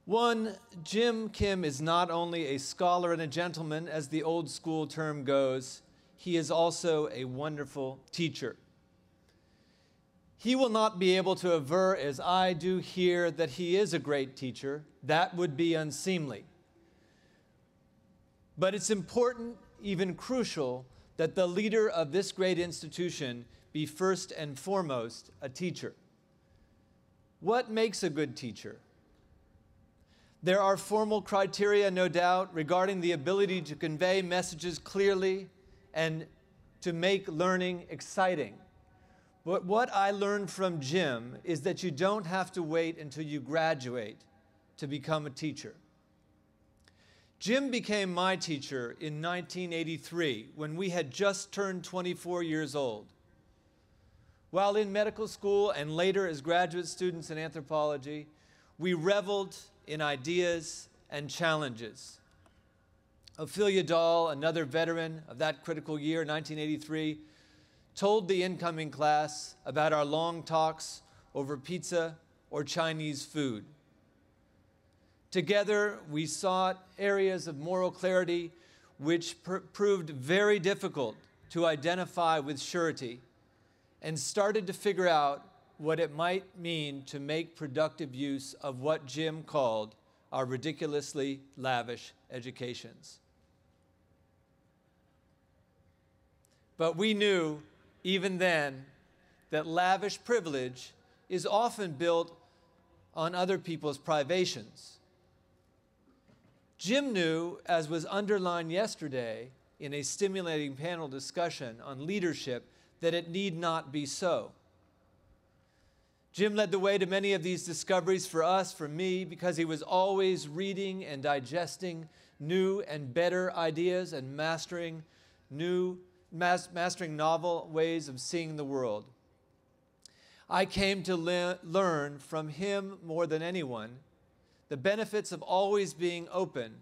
1, Jim Kim is not only a scholar and a gentleman, as the old school term goes, he is also a wonderful teacher. He will not be able to aver, as I do here, that he is a great teacher. That would be unseemly. But it's important, even crucial, that the leader of this great institution be first and foremost a teacher. What makes a good teacher? There are formal criteria, no doubt, regarding the ability to convey messages clearly and to make learning exciting. But what I learned from Jim is that you don't have to wait until you graduate to become a teacher. Jim became my teacher in 1983 when we had just turned 24 years old. While in medical school and later as graduate students in anthropology, we reveled in ideas and challenges. Ophelia Dahl, another veteran of that critical year, 1983, told the incoming class about our long talks over pizza or Chinese food. Together, we sought areas of moral clarity which proved very difficult to identify with surety, and started to figure out what it might mean to make productive use of what Jim called our ridiculously lavish educations. But we knew, even then, that lavish privilege is often built on other people's privations. Jim knew, as was underlined yesterday in a stimulating panel discussion on leadership, that it need not be so. Jim led the way to many of these discoveries for us, for me, because he was always reading and digesting new and better ideas and mastering novel ways of seeing the world. I came to learn from him more than anyone the benefits of always being open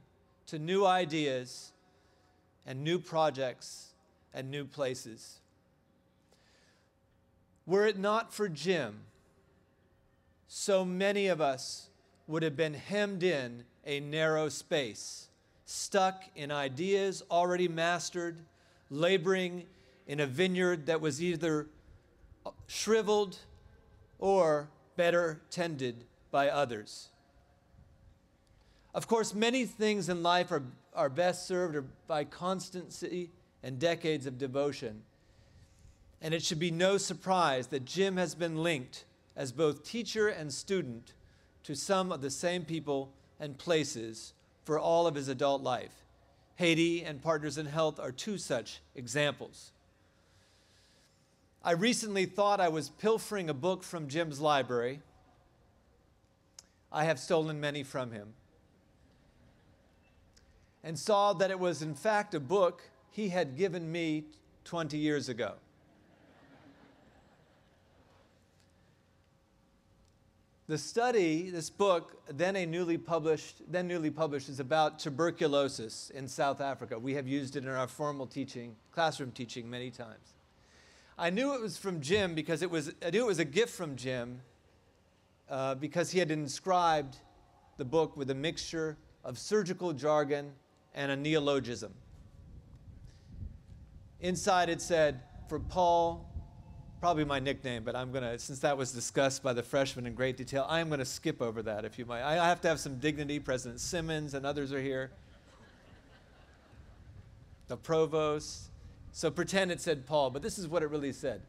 to new ideas and new projects and new places. Were it not for Jim, so many of us would have been hemmed in a narrow space, stuck in ideas already mastered, laboring in a vineyard that was either shriveled or better tended by others. Of course, many things in life are best served by constancy and decades of devotion. And it should be no surprise that Jim has been linked as both teacher and student to some of the same people and places for all of his adult life. Haiti and Partners in Health are two such examples. I recently thought I was pilfering a book from Jim's library. I have stolen many from him. And saw that it was in fact a book he had given me 20 years ago. The study, this book, then newly published, is about tuberculosis in South Africa. We have used it in our formal teaching, classroom teaching many times. I knew it was from Jim because I knew it was a gift from Jim because he had inscribed the book with a mixture of surgical jargon and a neologism. Inside it said, for Paul, probably my nickname, but I'm going to, since that was discussed by the freshmen in great detail, I'm going to skip over that, if you might. I have to have some dignity. President Simmons and others are here. The provost. So pretend it said Paul, but this is what it really said.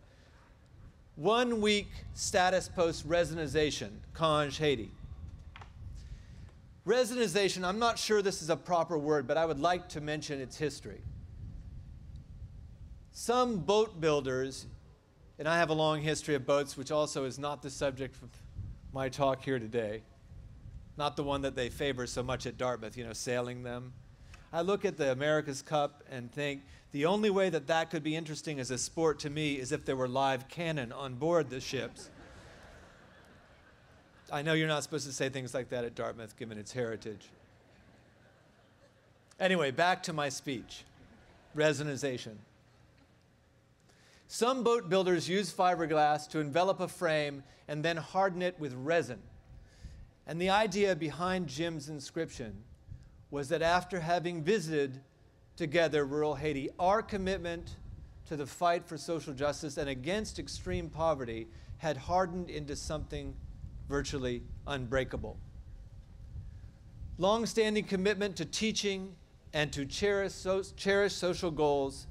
1 week status post resinization, Conge, Haiti. Resinization, I'm not sure this is a proper word, but I would like to mention its history. Some boat builders, and I have a long history of boats, which also is not the subject of my talk here today. Not the one that they favor so much at Dartmouth, sailing them. I look at the America's Cup and think the only way that that could be interesting as a sport to me is if there were live cannon on board the ships. I know you're not supposed to say things like that at Dartmouth, given its heritage. Anyway, back to my speech. Resinization. Some boat builders use fiberglass to envelop a frame and then harden it with resin. And the idea behind Jim's inscription was that after having visited together rural Haiti, our commitment to the fight for social justice and against extreme poverty had hardened into something virtually unbreakable. Long-standing commitment to teaching and to cherish social goals,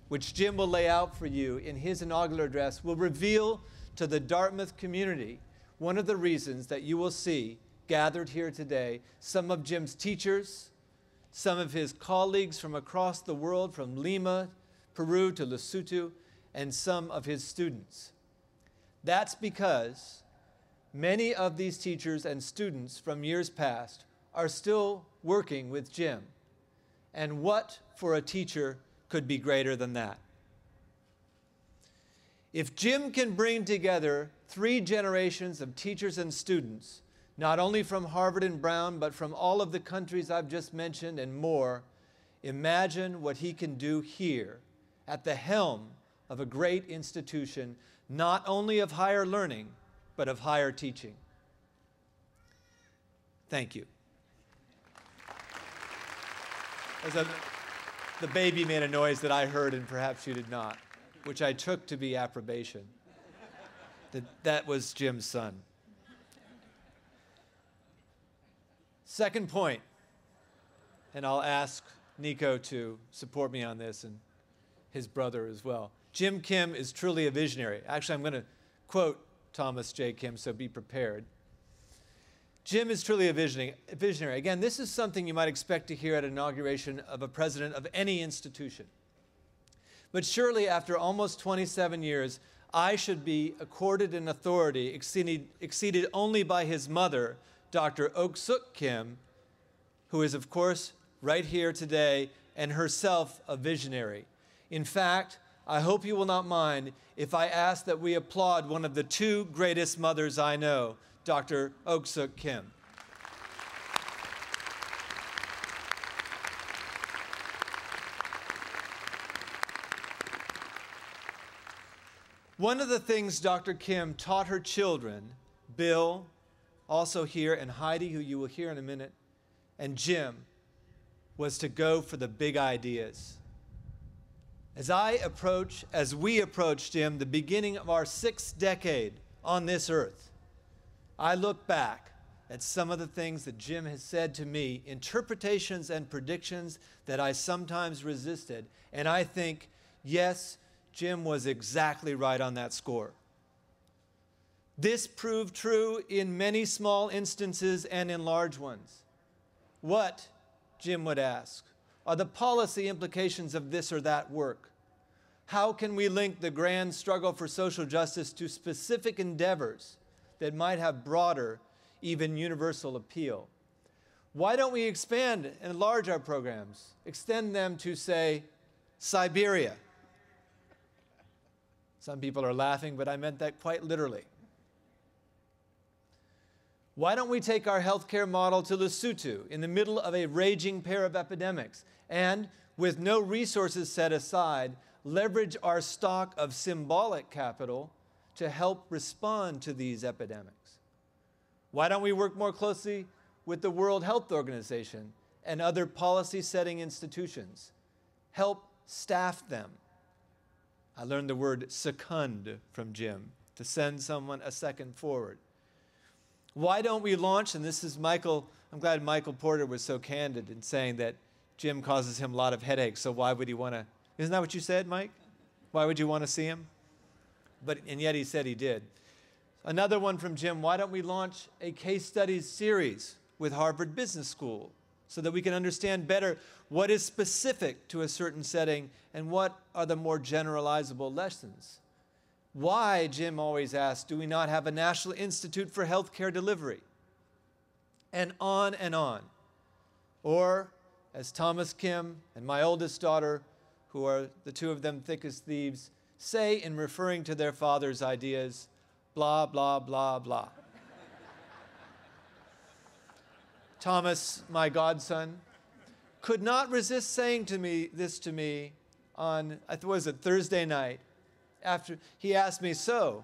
which Jim will lay out for you in his inaugural address, will reveal to the Dartmouth community one of the reasons that you will see gathered here today some of Jim's teachers, some of his colleagues from across the world, from Lima, Peru to Lesotho, and some of his students. That's because many of these teachers and students from years past are still working with Jim. And what for a teacher could be greater than that? If Jim can bring together 3 generations of teachers and students, not only from Harvard and Brown, but from all of the countries I've just mentioned and more, imagine what he can do here at the helm of a great institution, not only of higher learning, but of higher teaching. Thank you. The baby made a noise that I heard and perhaps you did not, which I took to be approbation. That was Jim's son. Second point, and I'll ask Nico to support me on this and his brother as well. Jim Kim is truly a visionary. Actually, I'm going to quote Thomas J. Kim, so be prepared. Jim is truly a visionary. Again, this is something you might expect to hear at inauguration of a president of any institution. But surely after almost 27 years, I should be accorded an authority exceeded only by his mother, Dr. Ok-Suk Kim, who is, of course, right here today, and herself a visionary. In fact, I hope you will not mind if I ask that we applaud one of the 2 greatest mothers I know, Dr. Ok-Suk Kim. One of the things Dr. Kim taught her children, Bill, also here, and Heidi, who you will hear in a minute, and Jim, was to go for the big ideas. As we approach, Jim, the beginning of our 6th decade on this earth, I look back at some of the things that Jim has said to me, interpretations and predictions that I sometimes resisted, and I think, yes, Jim was exactly right on that score. This proved true in many small instances and in large ones. What, Jim would ask, are the policy implications of this or that work? How can we link the grand struggle for social justice to specific endeavors that might have broader, even universal appeal? Why don't we expand and enlarge our programs, extend them to, say, Siberia? Some people are laughing, but I meant that quite literally. Why don't we take our healthcare model to Lesotho in the middle of a raging pair of epidemics and, with no resources set aside, leverage our stock of symbolic capital to help respond to these epidemics? Why don't we work more closely with the World Health Organization and other policy-setting institutions? Help staff them. I learned the word second from Jim, to send someone a second forward. Why don't we launch, and this is Michael, I'm glad Michael Porter was so candid in saying that Jim causes him a lot of headaches, so why would he want to, isn't that what you said, Mike? Why would you want to see him? And yet he said he did. Another one from Jim, why don't we launch a case studies series with Harvard Business School so that we can understand better what is specific to a certain setting and what are the more generalizable lessons? Why, Jim always asked, do we not have a National Institute for Healthcare Delivery? And on and on. Or, as Thomas Kim and my oldest daughter, who are the two of them thick as thieves, say in referring to their father's ideas, blah, blah, blah, blah. Thomas, my godson, could not resist saying to me on, I think it was Thursday night, after he asked me, so,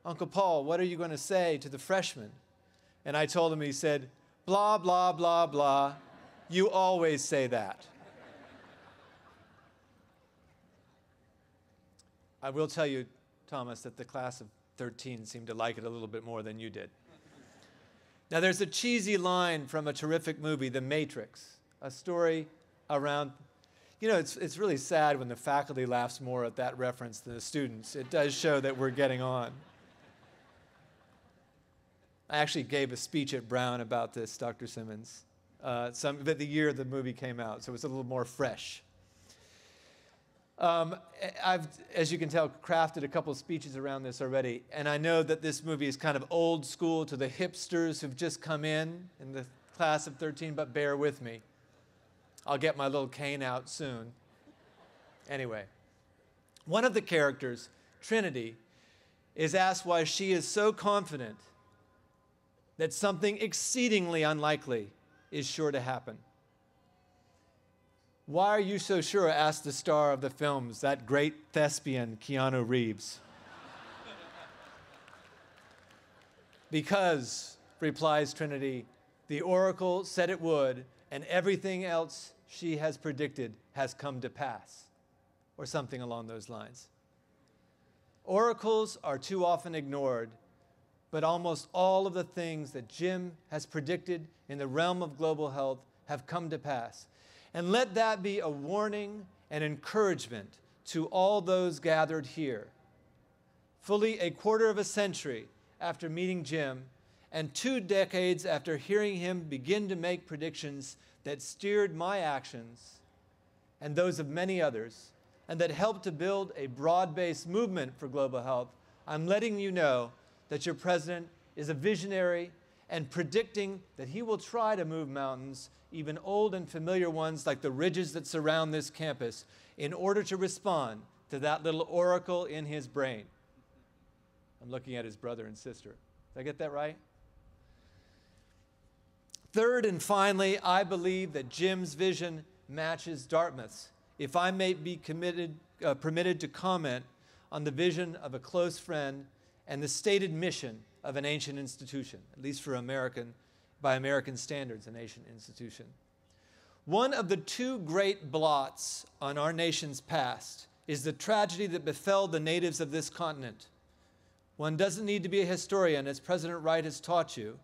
Uncle Paul, what are you going to say to the freshmen? And I told him, he said, blah, blah, blah, blah. You always say that. I will tell you, Thomas, that the class of 13 seemed to like it a little bit more than you did. Now, there's a cheesy line from a terrific movie, The Matrix, a story around, you know, it's really sad when the faculty laughs more at that reference than the students. It does show that we're getting on. I actually gave a speech at Brown about this, Dr. Simmons, the year the movie came out, so it's a little more fresh. I've, as you can tell, crafted a couple of speeches around this already, and I know that this movie is kind of old school to the hipsters who've just come in the class of 13, but bear with me. I'll get my little cane out soon. Anyway, one of the characters, Trinity, is asked why she is so confident that something exceedingly unlikely is sure to happen. Why are you so sure? Asked the star of the films, that great thespian, Keanu Reeves. Because, replies Trinity, the oracle said it would, and everything else she has predicted has come to pass, or something along those lines. Oracles are too often ignored, but almost all of the things that Jim has predicted in the realm of global health have come to pass. And let that be a warning and encouragement to all those gathered here. Fully a quarter of a century after meeting Jim, and 2 decades after hearing him begin to make predictions that steered my actions and those of many others, and that helped to build a broad-based movement for global health, I'm letting you know that your president is a visionary and predicting that he will try to move mountains, even old and familiar ones like the ridges that surround this campus, in order to respond to that little oracle in his brain. I'm looking at his brother and sister. Did I get that right? Third and finally, I believe that Jim's vision matches Dartmouth's. If I may be permitted to comment on the vision of a close friend and the stated mission of an ancient institution, at least for by American standards, an ancient institution. One of the two great blots on our nation's past is the tragedy that befell the natives of this continent. One doesn't need to be a historian, as President Wright has taught you,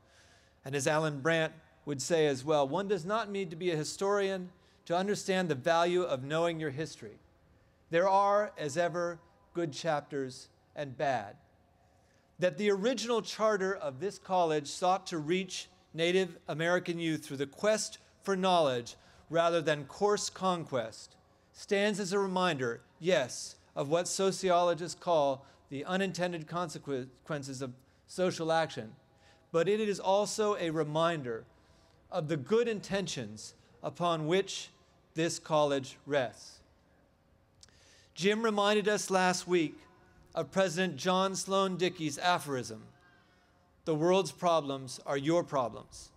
and as Alan Brandt would say as well. One does not need to be a historian to understand the value of knowing your history. There are, as ever, good chapters and bad. That the original charter of this college sought to reach Native American youth through the quest for knowledge rather than coarse conquest stands as a reminder, yes, of what sociologists call the unintended consequences of social action, but it is also a reminder of the good intentions upon which this college rests. Jim reminded us last week of President John Sloan Dickey's aphorism, "The world's problems are your problems."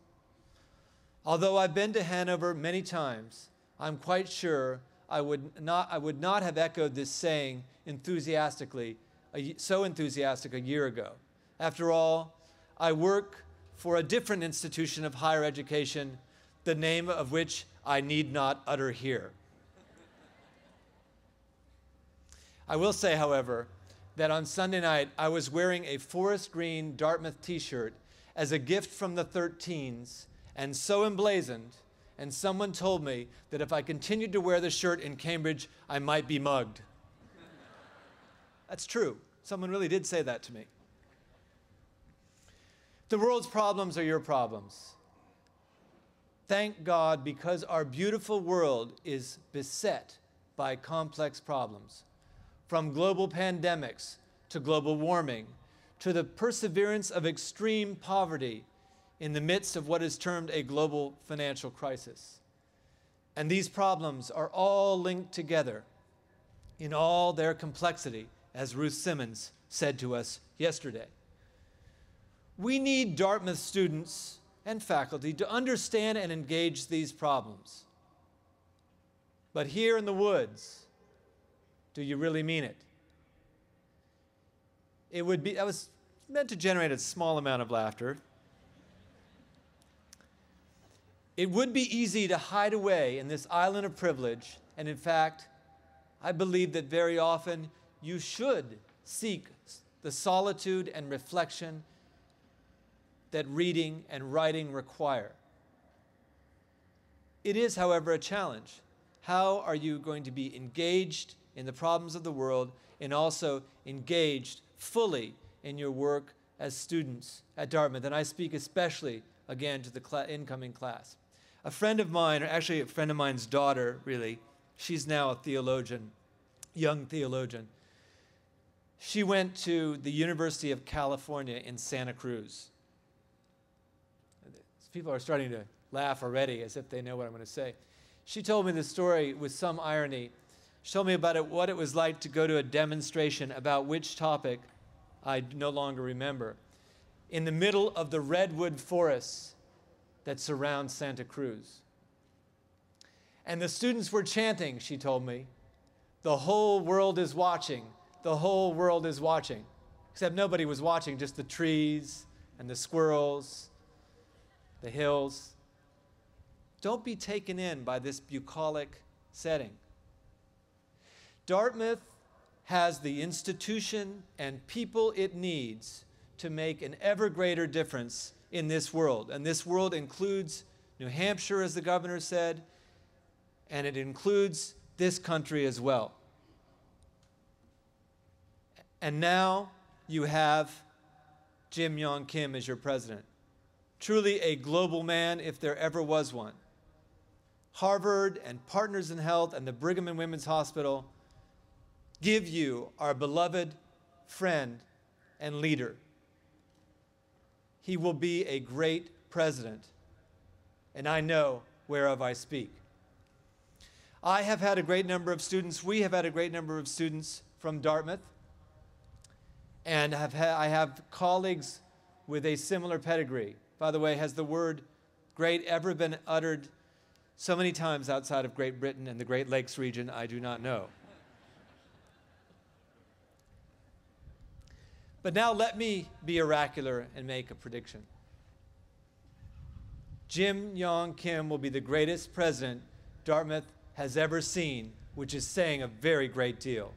Although I've been to Hanover many times, I'm quite sure I would not have echoed this saying so enthusiastic a year ago. After all, I work for a different institution of higher education, the name of which I need not utter here. I will say, however, that on Sunday night I was wearing a forest green Dartmouth t-shirt as a gift from the 13s, and so emblazoned, and someone told me that if I continued to wear the shirt in Cambridge, I might be mugged. That's true. Someone really did say that to me. The world's problems are your problems. Thank God, because our beautiful world is beset by complex problems, from global pandemics to global warming, to the perseverance of extreme poverty in the midst of what is termed a global financial crisis. And these problems are all linked together in all their complexity, as Ruth Simmons said to us yesterday. We need Dartmouth students and faculty to understand and engage these problems. But here in the woods, do you really mean it? That was meant to generate a small amount of laughter. It would be easy to hide away in this island of privilege, and in fact, I believe that very often you should seek the solitude and reflection that reading and writing require. It is, however, a challenge. How are you going to be engaged in the problems of the world and also engaged fully in your work as students at Dartmouth? And I speak especially, again, to the incoming class. A friend of mine, or actually a friend of mine's daughter, really, she's now a theologian, young theologian. She went to the University of California in Santa Cruz. People are starting to laugh already as if they know what I'm going to say. She told me this story with some irony. She told me about what it was like to go to a demonstration about which topic I no longer remember, in the middle of the redwood forests that surround Santa Cruz. And the students were chanting, she told me, "The whole world is watching, the whole world is watching." Except nobody was watching, just the trees and the squirrels, the hills. Don't be taken in by this bucolic setting. Dartmouth has the institution and people it needs to make an ever greater difference in this world. And this world includes New Hampshire, as the governor said, and it includes this country as well. And now you have Jim Yong Kim as your president. Truly a global man, if there ever was one. Harvard and Partners in Health and the Brigham and Women's Hospital give you our beloved friend and leader. He will be a great president, and I know whereof I speak. I have had a great number of students, we have had a great number of students from Dartmouth, and I have colleagues with a similar pedigree. By the way, has the word great ever been uttered so many times outside of Great Britain and the Great Lakes region? I do not know. But now let me be oracular and make a prediction. Jim Yong Kim will be the greatest president Dartmouth has ever seen, which is saying a very great deal.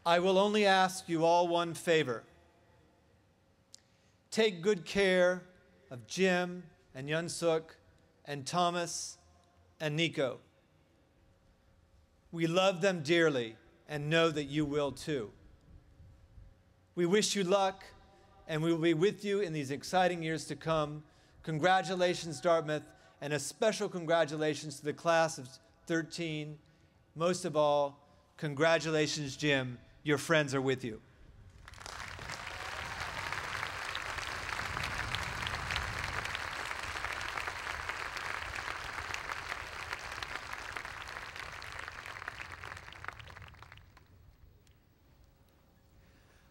I will only ask you all one favor. Take good care of Jim and Yunsuk and Thomas and Nico. We love them dearly and know that you will too. We wish you luck, and we will be with you in these exciting years to come. Congratulations, Dartmouth, and a special congratulations to the class of 13. Most of all, congratulations, Jim. Your friends are with you.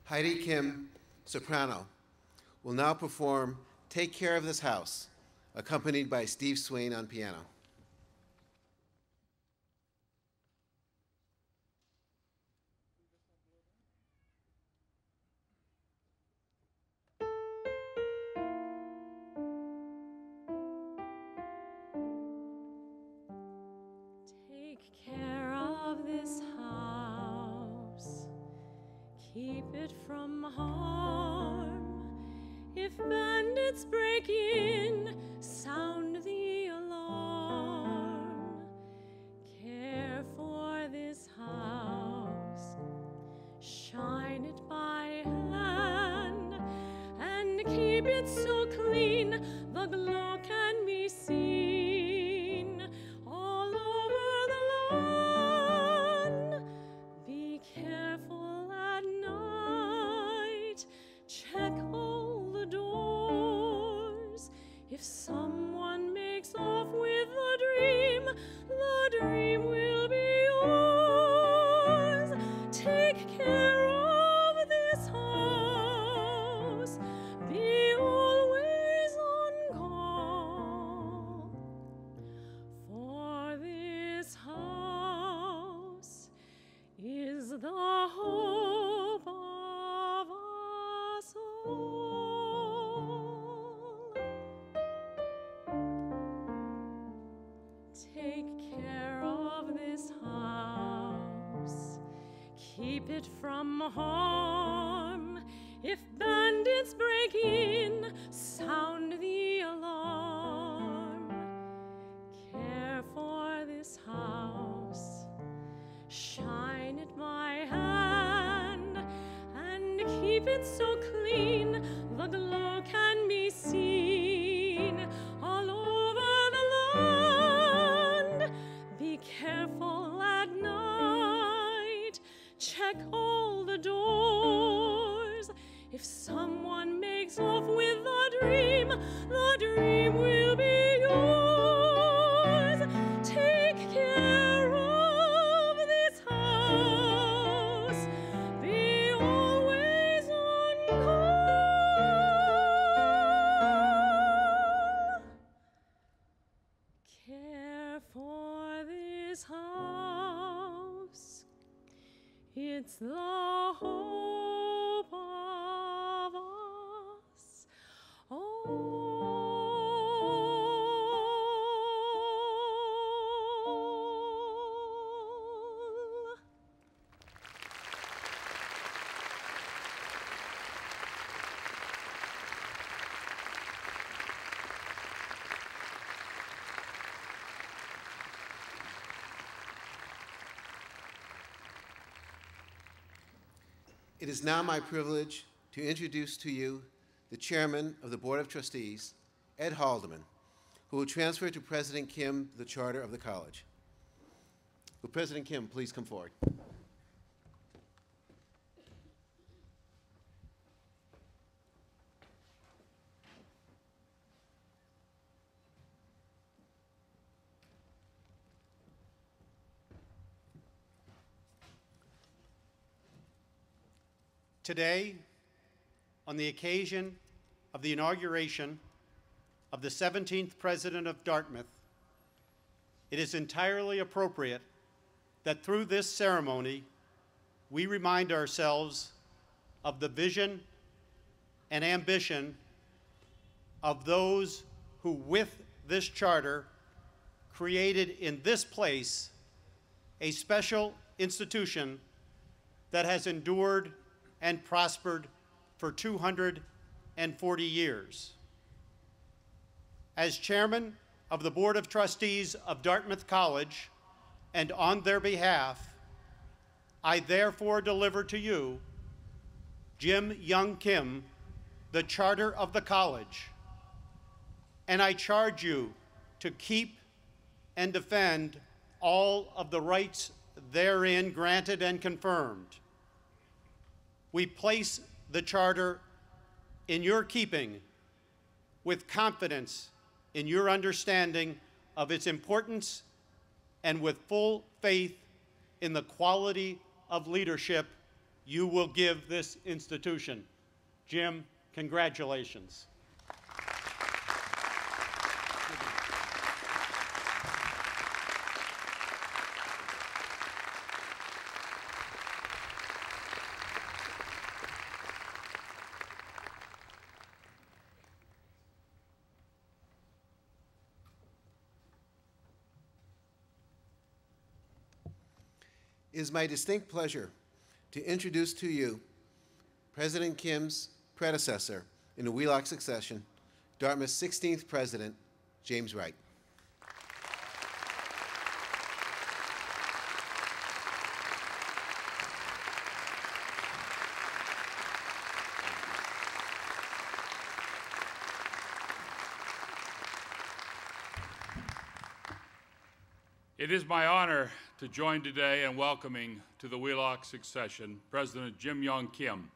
Heidi Kim, soprano, will now perform Take Care of This House, accompanied by Steve Swain on piano. Take care of this house, keep it from harm. If bandits break in, sound the alarm. Care for this house, shine it by hand, and keep it so clean the glow can be seen all over the lawn. Be careful at night, check all the doors. If someone makes off with the dream will be yours. Take care of this house, be always on call, for this house is the hope of us all. Take care of this house, keep it from harm. If bandits break in, sound the alarm. Care for this house, shine it by hand, and keep it so clean the glow can be seen all over the land. Be careful at night, check all the doors. If someone makes off with the dream will be yours. Take care of this house, be always on call. Care for this house, it's the hope of us all. It is now my privilege to introduce to you the chairman of the Board of Trustees, Ed Haldeman, who will transfer to President Kim the charter of the college. Will President Kim please come forward? Today, on the occasion of the inauguration of the 17th President of Dartmouth, it is entirely appropriate that through this ceremony, we remind ourselves of the vision and ambition of those who, with this charter, created in this place a special institution that has endured and prospered for 240 years. As chairman of the Board of Trustees of Dartmouth College, and on their behalf, I therefore deliver to you, Jim Yong Kim, the charter of the college, and I charge you to keep and defend all of the rights therein granted and confirmed. We place the charter in your keeping with confidence in your understanding of its importance and with full faith in the quality of leadership you will give this institution. Jim, congratulations. It is my distinct pleasure to introduce to you President Kim's predecessor in the Wheelock succession, Dartmouth's 16th president, James Wright. It is my honor to join today in welcoming to the Wheelock succession President Jim Yong Kim,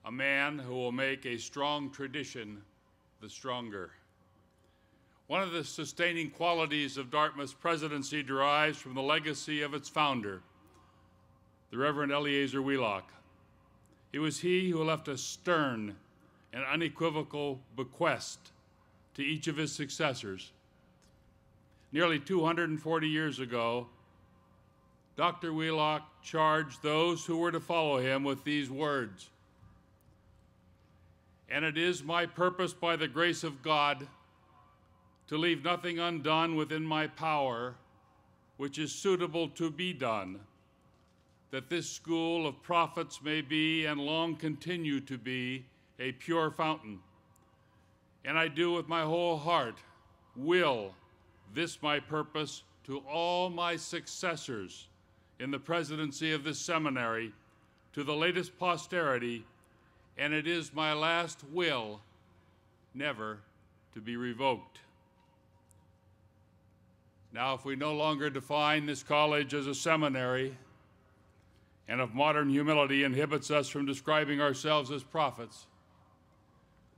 a man who will make a strong tradition the stronger. One of the sustaining qualities of Dartmouth's presidency derives from the legacy of its founder, the Reverend Eleazar Wheelock. It was he who left a stern and unequivocal bequest to each of his successors. Nearly 240 years ago, Dr. Wheelock charged those who were to follow him with these words: "And it is my purpose by the grace of God to leave nothing undone within my power which is suitable to be done, that this school of prophets may be and long continue to be a pure fountain. And I do with my whole heart will this my purpose to all my successors in the presidency of this seminary, to the latest posterity, and it is my last will never to be revoked." Now, if we no longer define this college as a seminary, and if modern humility inhibits us from describing ourselves as prophets,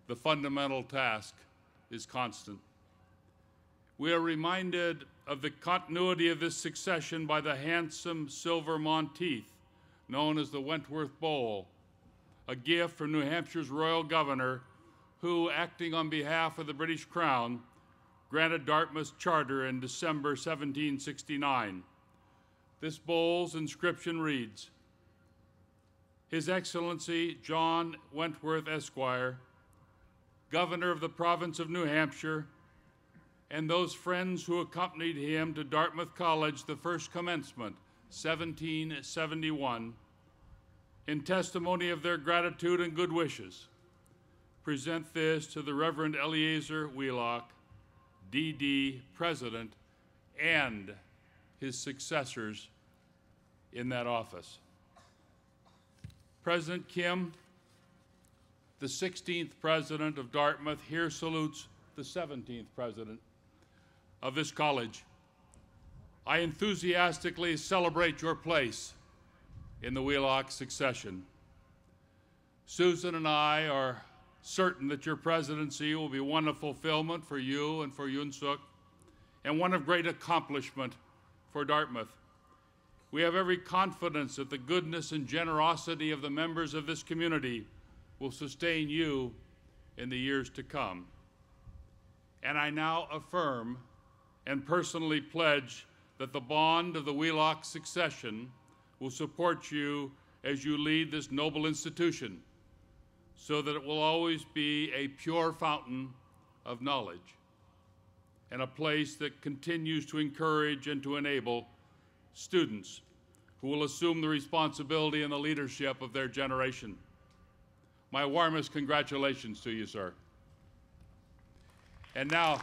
the fundamental task is constant. We are reminded of the continuity of this succession by the handsome silver monteith known as the Wentworth Bowl, a gift from New Hampshire's royal governor who, acting on behalf of the British Crown, granted Dartmouth's charter in December 1769. This bowl's inscription reads, "His Excellency John Wentworth, Esquire, Governor of the Province of New Hampshire, and those friends who accompanied him to Dartmouth College the first commencement, 1771, in testimony of their gratitude and good wishes, present this to the Reverend Eleazar Wheelock, D.D. President, and his successors in that office." President Kim, the 16th president of Dartmouth, here salutes the 17th president of this college. I enthusiastically celebrate your place in the Wheelock succession. Susan and I are certain that your presidency will be one of fulfillment for you and for Yun Suk, and one of great accomplishment for Dartmouth. We have every confidence that the goodness and generosity of the members of this community will sustain you in the years to come. And I now affirm and personally pledge that the bond of the Wheelock succession will support you as you lead this noble institution so that it will always be a pure fountain of knowledge and a place that continues to encourage and to enable students who will assume the responsibility and the leadership of their generation. My warmest congratulations to you, sir. And now,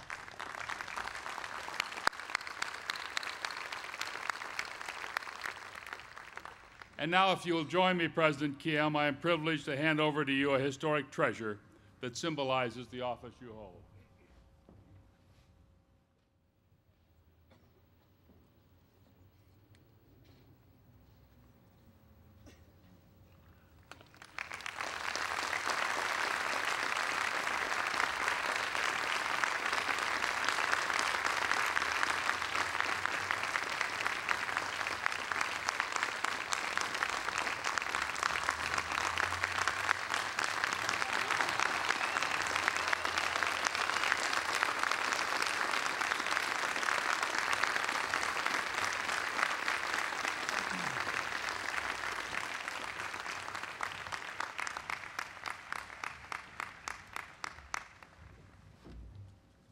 if you will join me, President Kim, I am privileged to hand over to you a historic treasure that symbolizes the office you hold.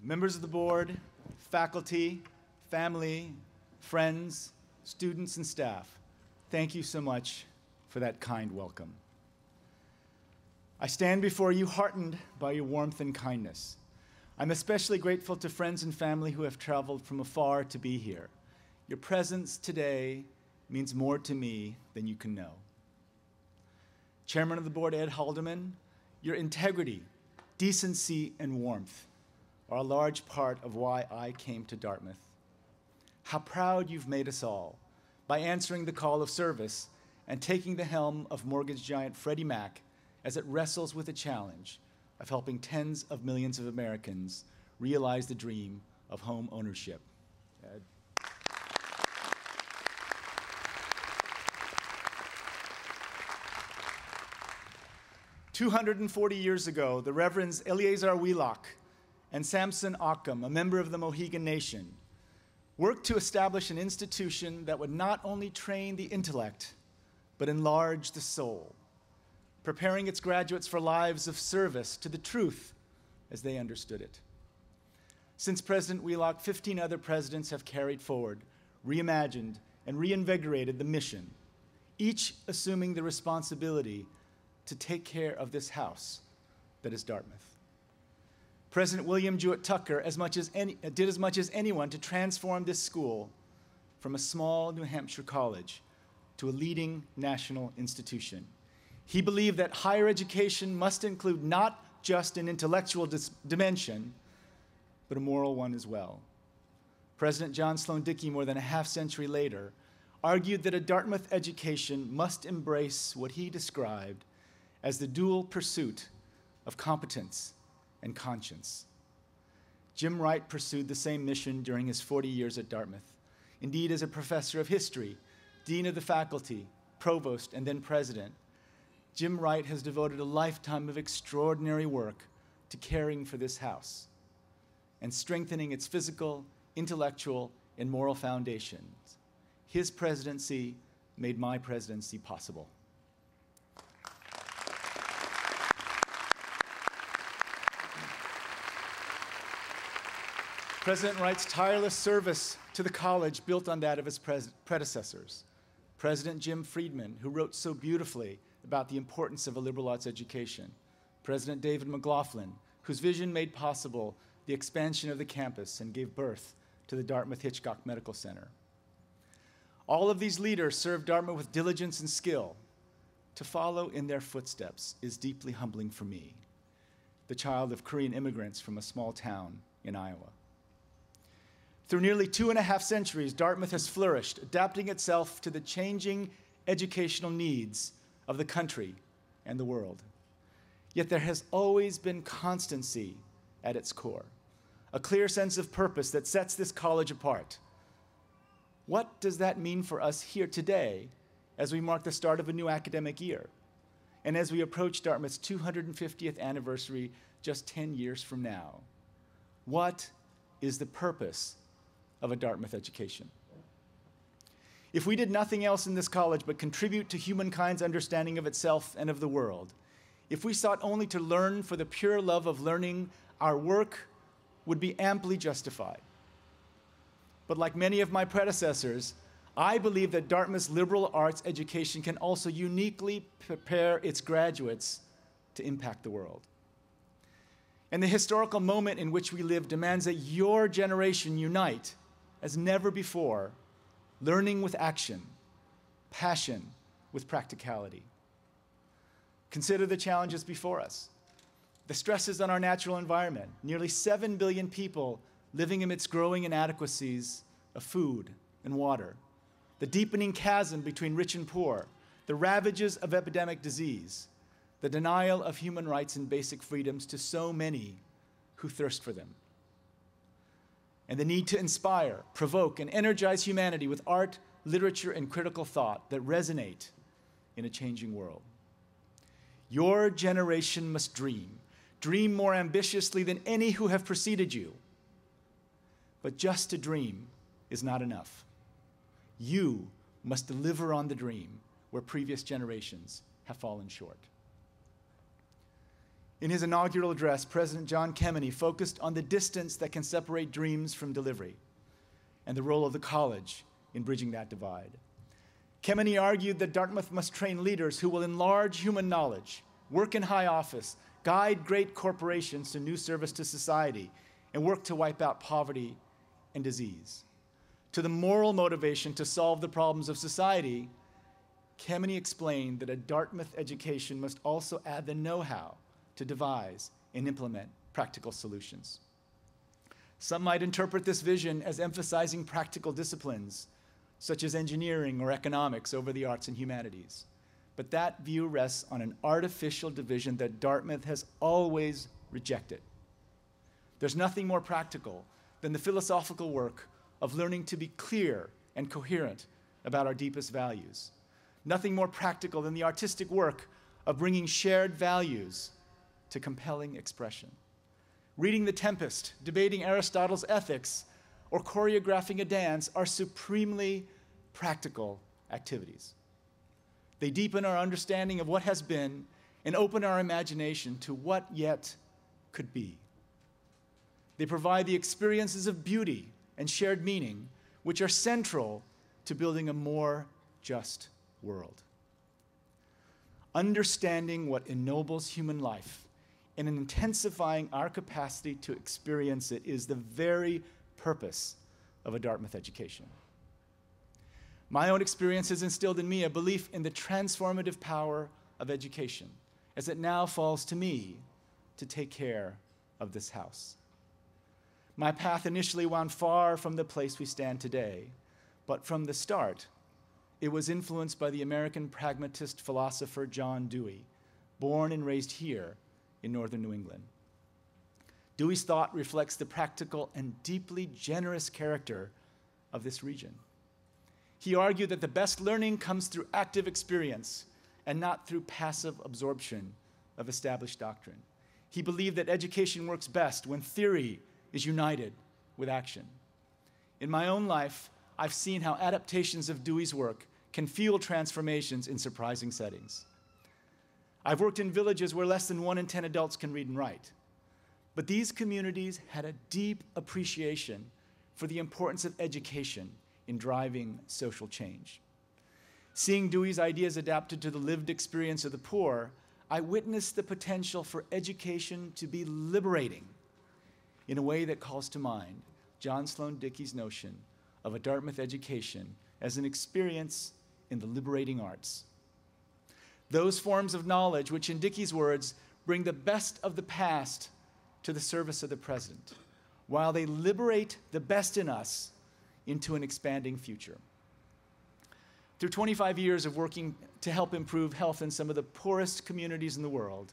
Members of the board, faculty, family, friends, students, and staff, thank you so much for that kind welcome. I stand before you heartened by your warmth and kindness. I'm especially grateful to friends and family who have traveled from afar to be here. Your presence today means more to me than you can know. Chairman of the board, Ed Haldeman, your integrity, decency, and warmth are a large part of why I came to Dartmouth. How proud you've made us all by answering the call of service and taking the helm of mortgage giant Freddie Mac as it wrestles with the challenge of helping tens of millions of Americans realize the dream of home ownership. Ed. "240 years ago, the Reverends Eleazar Wheelock and Samson Occam, a member of the Mohegan Nation, worked to establish an institution that would not only train the intellect, but enlarge the soul, preparing its graduates for lives of service to the truth as they understood it. Since President Wheelock, 15 other presidents have carried forward, reimagined, and reinvigorated the mission, each assuming the responsibility to take care of this house that is Dartmouth. President William Jewett Tucker did as much as anyone to transform this school from a small New Hampshire college to a leading national institution. He believed that higher education must include not just an intellectual dimension, but a moral one as well. President John Sloan Dickey, more than a half-century later, argued that a Dartmouth education must embrace what he described as the dual pursuit of competence and conscience. Jim Wright pursued the same mission during his 40 years at Dartmouth. Indeed, as a professor of history, dean of the faculty, provost, and then president, Jim Wright has devoted a lifetime of extraordinary work to caring for this house and strengthening its physical, intellectual, and moral foundations. His presidency made my presidency possible. President Wright's tireless service to the college built on that of his predecessors. President Jim Friedman, who wrote so beautifully about the importance of a liberal arts education. President David McLaughlin, whose vision made possible the expansion of the campus and gave birth to the Dartmouth Hitchcock Medical Center. All of these leaders served Dartmouth with diligence and skill. To follow in their footsteps is deeply humbling for me, the child of Korean immigrants from a small town in Iowa. Through nearly 2.5 centuries, Dartmouth has flourished, adapting itself to the changing educational needs of the country and the world. Yet there has always been constancy at its core, a clear sense of purpose that sets this college apart. What does that mean for us here today as we mark the start of a new academic year and as we approach Dartmouth's 250th anniversary just 10 years from now? What is the purpose of a Dartmouth education? If we did nothing else in this college but contribute to humankind's understanding of itself and of the world, if we sought only to learn for the pure love of learning, our work would be amply justified. But like many of my predecessors, I believe that Dartmouth's liberal arts education can also uniquely prepare its graduates to impact the world. And the historical moment in which we live demands that your generation unite as never before, learning with action, passion with practicality. Consider the challenges before us. The stresses on our natural environment, nearly 7 billion people living amidst growing inadequacies of food and water, the deepening chasm between rich and poor, the ravages of epidemic disease, the denial of human rights and basic freedoms to so many who thirst for them, and the need to inspire, provoke, and energize humanity with art, literature, and critical thought that resonate in a changing world. Your generation must dream more ambitiously than any who have preceded you. But just to dream is not enough. You must deliver on the dream where previous generations have fallen short. In his inaugural address, President John Kemeny focused on the distance that can separate dreams from delivery and the role of the college in bridging that divide. Kemeny argued that Dartmouth must train leaders who will enlarge human knowledge, work in high office, guide great corporations to new service to society, and work to wipe out poverty and disease. To the moral motivation to solve the problems of society, Kemeny explained that a Dartmouth education must also add the know-how to devise and implement practical solutions. Some might interpret this vision as emphasizing practical disciplines, such as engineering or economics, over the arts and humanities. But that view rests on an artificial division that Dartmouth has always rejected. There's nothing more practical than the philosophical work of learning to be clear and coherent about our deepest values. Nothing more practical than the artistic work of bringing shared values to compelling expression. Reading The Tempest, debating Aristotle's ethics, or choreographing a dance are supremely practical activities. They deepen our understanding of what has been and open our imagination to what yet could be. They provide the experiences of beauty and shared meaning, which are central to building a more just world. Understanding what ennobles human life and intensifying our capacity to experience it is the very purpose of a Dartmouth education. My own experience has instilled in me a belief in the transformative power of education, as it now falls to me to take care of this house. My path initially wound far from the place we stand today, but from the start, it was influenced by the American pragmatist philosopher John Dewey, born and raised here in northern New England. Dewey's thought reflects the practical and deeply generous character of this region. He argued that the best learning comes through active experience and not through passive absorption of established doctrine. He believed that education works best when theory is united with action. In my own life, I've seen how adaptations of Dewey's work can fuel transformations in surprising settings. I've worked in villages where less than 1 in 10 adults can read and write. But these communities had a deep appreciation for the importance of education in driving social change. Seeing Dewey's ideas adapted to the lived experience of the poor, I witnessed the potential for education to be liberating in a way that calls to mind John Sloan Dickey's notion of a Dartmouth education as an experience in the liberating arts. Those forms of knowledge which, in Dickey's words, bring the best of the past to the service of the present, while they liberate the best in us into an expanding future. Through 25 years of working to help improve health in some of the poorest communities in the world,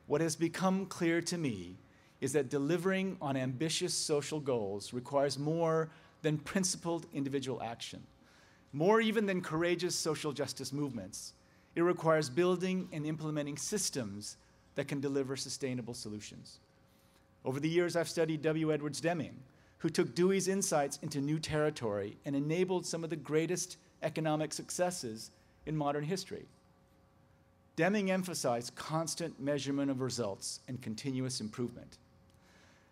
what has become clear to me is that delivering on ambitious social goals requires more than principled individual action, more even than courageous social justice movements. It requires building and implementing systems that can deliver sustainable solutions. Over the years, I've studied W. Edwards Deming, who took Dewey's insights into new territory and enabled some of the greatest economic successes in modern history. Deming emphasized constant measurement of results and continuous improvement.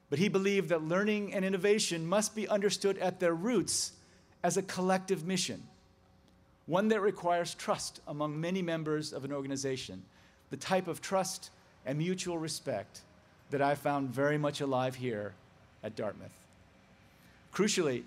But he believed that learning and innovation must be understood at their roots as a collective mission, one that requires trust among many members of an organization, the type of trust and mutual respect that I found very much alive here at Dartmouth. Crucially,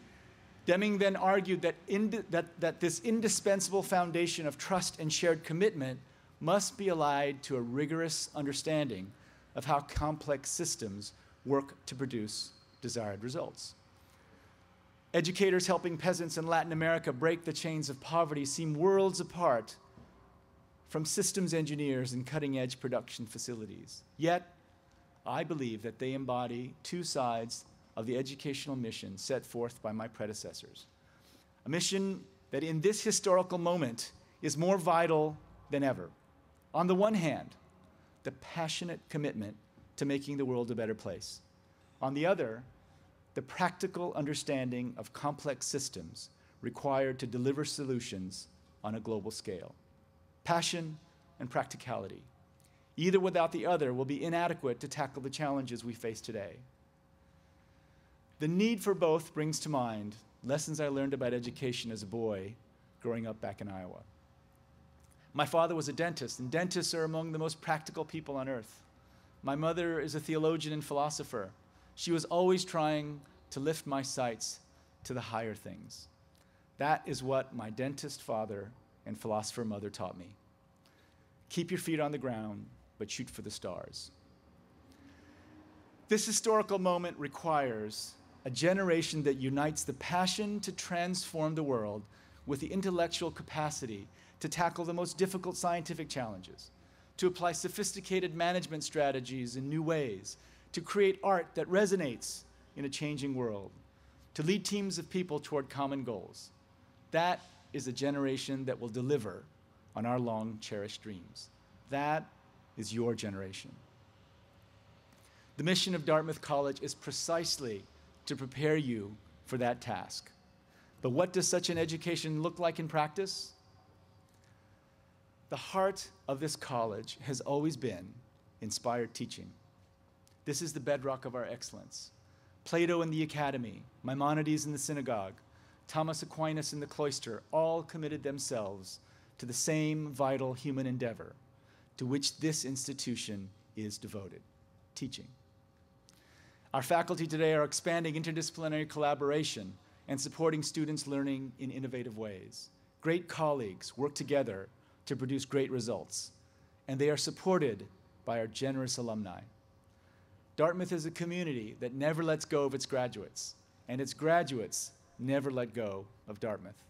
Deming then argued that this indispensable foundation of trust and shared commitment must be allied to a rigorous understanding of how complex systems work to produce desired results. Educators helping peasants in Latin America break the chains of poverty seem worlds apart from systems engineers in cutting-edge production facilities. Yet, I believe that they embody two sides of the educational mission set forth by my predecessors. A mission that in this historical moment is more vital than ever. On the one hand, the passionate commitment to making the world a better place. On the other, the practical understanding of complex systems required to deliver solutions on a global scale. Passion and practicality. Either without the other will be inadequate to tackle the challenges we face today. The need for both brings to mind lessons I learned about education as a boy growing up back in Iowa. My father was a dentist, and dentists are among the most practical people on earth. My mother is a theologian and philosopher. She was always trying to lift my sights to the higher things. That is what my dentist father and philosopher mother taught me. Keep your feet on the ground, but shoot for the stars. This historical moment requires a generation that unites the passion to transform the world with the intellectual capacity to tackle the most difficult scientific challenges, to apply sophisticated management strategies in new ways, to create art that resonates in a changing world, to lead teams of people toward common goals. That is a generation that will deliver on our long-cherished dreams. That is your generation. The mission of Dartmouth College is precisely to prepare you for that task. But what does such an education look like in practice? The heart of this college has always been inspired teaching. This is the bedrock of our excellence. Plato in the academy, Maimonides in the synagogue, Thomas Aquinas in the cloister all committed themselves to the same vital human endeavor to which this institution is devoted, teaching. Our faculty today are expanding interdisciplinary collaboration and supporting students learning in innovative ways. Great colleagues work together to produce great results, and they are supported by our generous alumni. Dartmouth is a community that never lets go of its graduates, and its graduates never let go of Dartmouth.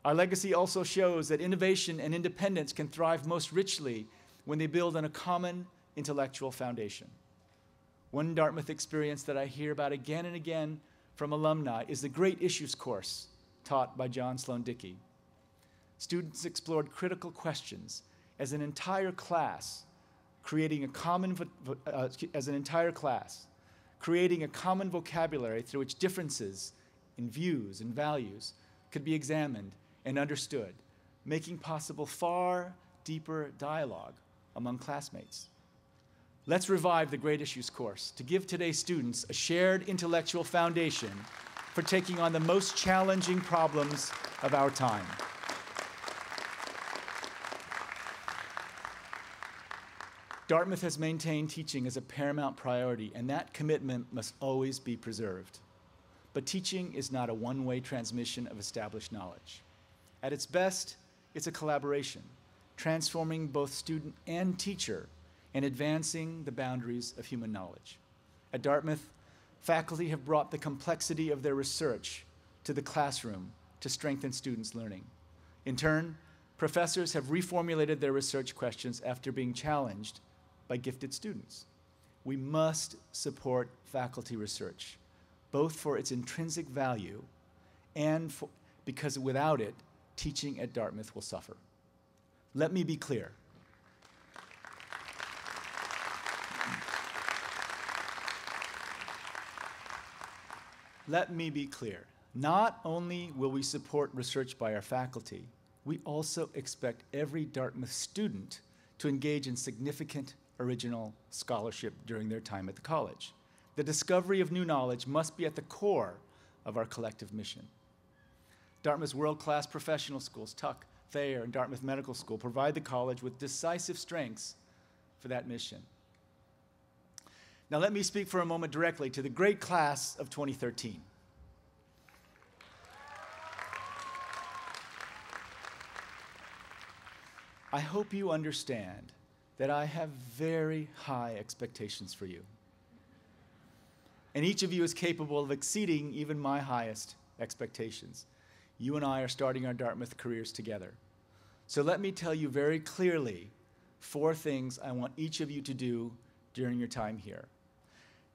Our legacy also shows that innovation and independence can thrive most richly when they build on a common intellectual foundation. One Dartmouth experience that I hear about again and again from alumni is the Great Issues course taught by John Sloan Dickey. Students explored critical questions as an entire class, creating a common vocabulary through which differences in views and values could be examined and understood, making possible far deeper dialogue among classmates. Let's revive the Great Issues course to give today's students a shared intellectual foundation for taking on the most challenging problems of our time. Dartmouth has maintained teaching as a paramount priority, and that commitment must always be preserved. But teaching is not a one-way transmission of established knowledge. At its best, it's a collaboration, transforming both student and teacher and advancing the boundaries of human knowledge. At Dartmouth, faculty have brought the complexity of their research to the classroom to strengthen students' learning. In turn, professors have reformulated their research questions after being challenged by gifted students. We must support faculty research, both for its intrinsic value and because without it, teaching at Dartmouth will suffer. Let me be clear. let me be clear. Not only will we support research by our faculty, we also expect every Dartmouth student to engage in significant original scholarship during their time at the college. The discovery of new knowledge must be at the core of our collective mission. Dartmouth's world-class professional schools, Tuck, Thayer, and Dartmouth Medical School, provide the college with decisive strengths for that mission. Now let me speak for a moment directly to the great class of 2013. I hope you understand that I have very high expectations for you. And each of you is capable of exceeding even my highest expectations. You and I are starting our Dartmouth careers together. So let me tell you very clearly 4 things I want each of you to do during your time here.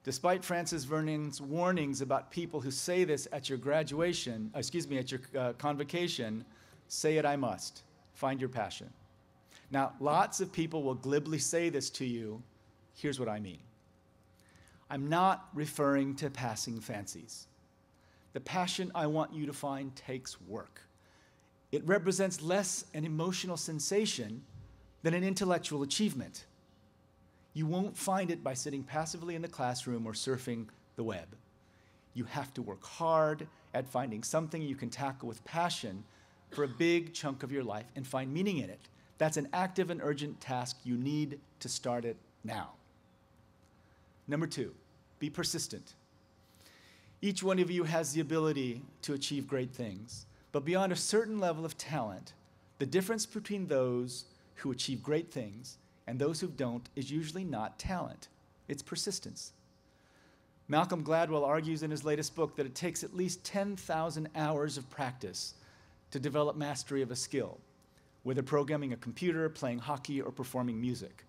Despite Francis Vernon's warnings about people who say this at your graduation, at your convocation, say it I must. Find your passion. Now, lots of people will glibly say this to you. Here's what I mean. I'm not referring to passing fancies. The passion I want you to find takes work. It represents less an emotional sensation than an intellectual achievement. You won't find it by sitting passively in the classroom or surfing the web. You have to work hard at finding something you can tackle with passion for a big chunk of your life and find meaning in it. That's an active and urgent task. You need to start it now. Number 2, be persistent. Each one of you has the ability to achieve great things, but beyond a certain level of talent, the difference between those who achieve great things and those who don't is usually not talent. It's persistence. Malcolm Gladwell argues in his latest book that it takes at least 10,000 hours of practice to develop mastery of a skill, whether programming a computer, playing hockey, or performing music.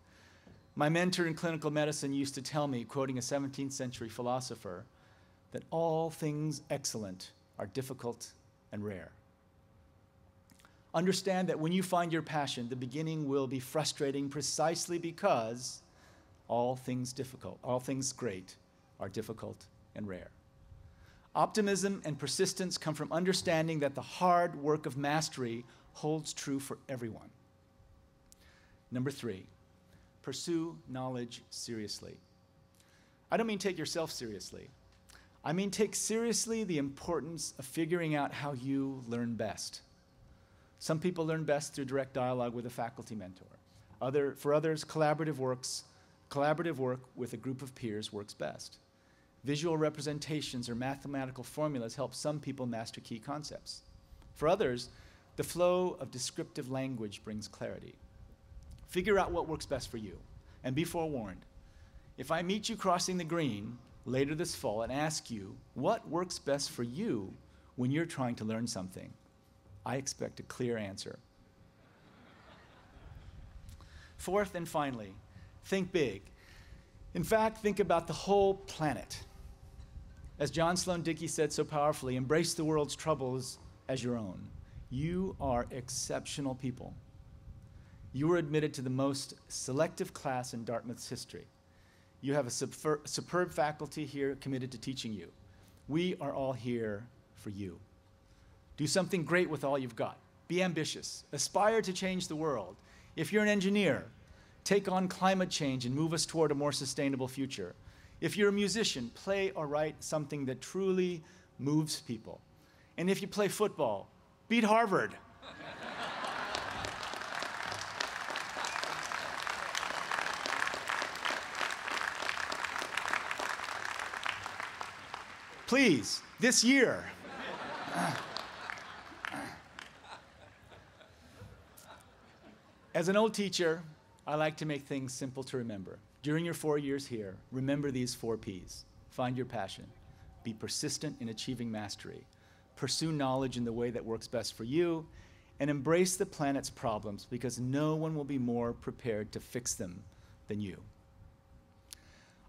My mentor in clinical medicine used to tell me, quoting a 17th century philosopher, that all things excellent are difficult and rare. Understand that when you find your passion, the beginning will be frustrating precisely because all things great are difficult and rare. Optimism and persistence come from understanding that the hard work of mastery holds true for everyone. Number 3, pursue knowledge seriously. I don't mean take yourself seriously. I mean take seriously the importance of figuring out how you learn best. Some people learn best through direct dialogue with a faculty mentor. For others, collaborative work with a group of peers works best. Visual representations or mathematical formulas help some people master key concepts. For others, the flow of descriptive language brings clarity. Figure out what works best for you, and be forewarned. If I meet you crossing the green later this fall and ask you what works best for you when you're trying to learn something, I expect a clear answer. 4th and finally, think big. In fact, think about the whole planet. As John Sloan Dickey said so powerfully, embrace the world's troubles as your own. You are exceptional people. You were admitted to the most selective class in Dartmouth's history. You have a superb faculty here committed to teaching you. We are all here for you. Do something great with all you've got. Be ambitious. Aspire to change the world. If you're an engineer, take on climate change and move us toward a more sustainable future. If you're a musician, play or write something that truly moves people. And if you play football, beat Harvard. Please, this year. As an old teacher, I like to make things simple to remember. During your 4 years here, remember these 4 Ps. Find your passion. Be persistent in achieving mastery. Pursue knowledge in the way that works best for you. And embrace the planet's problems, because no one will be more prepared to fix them than you.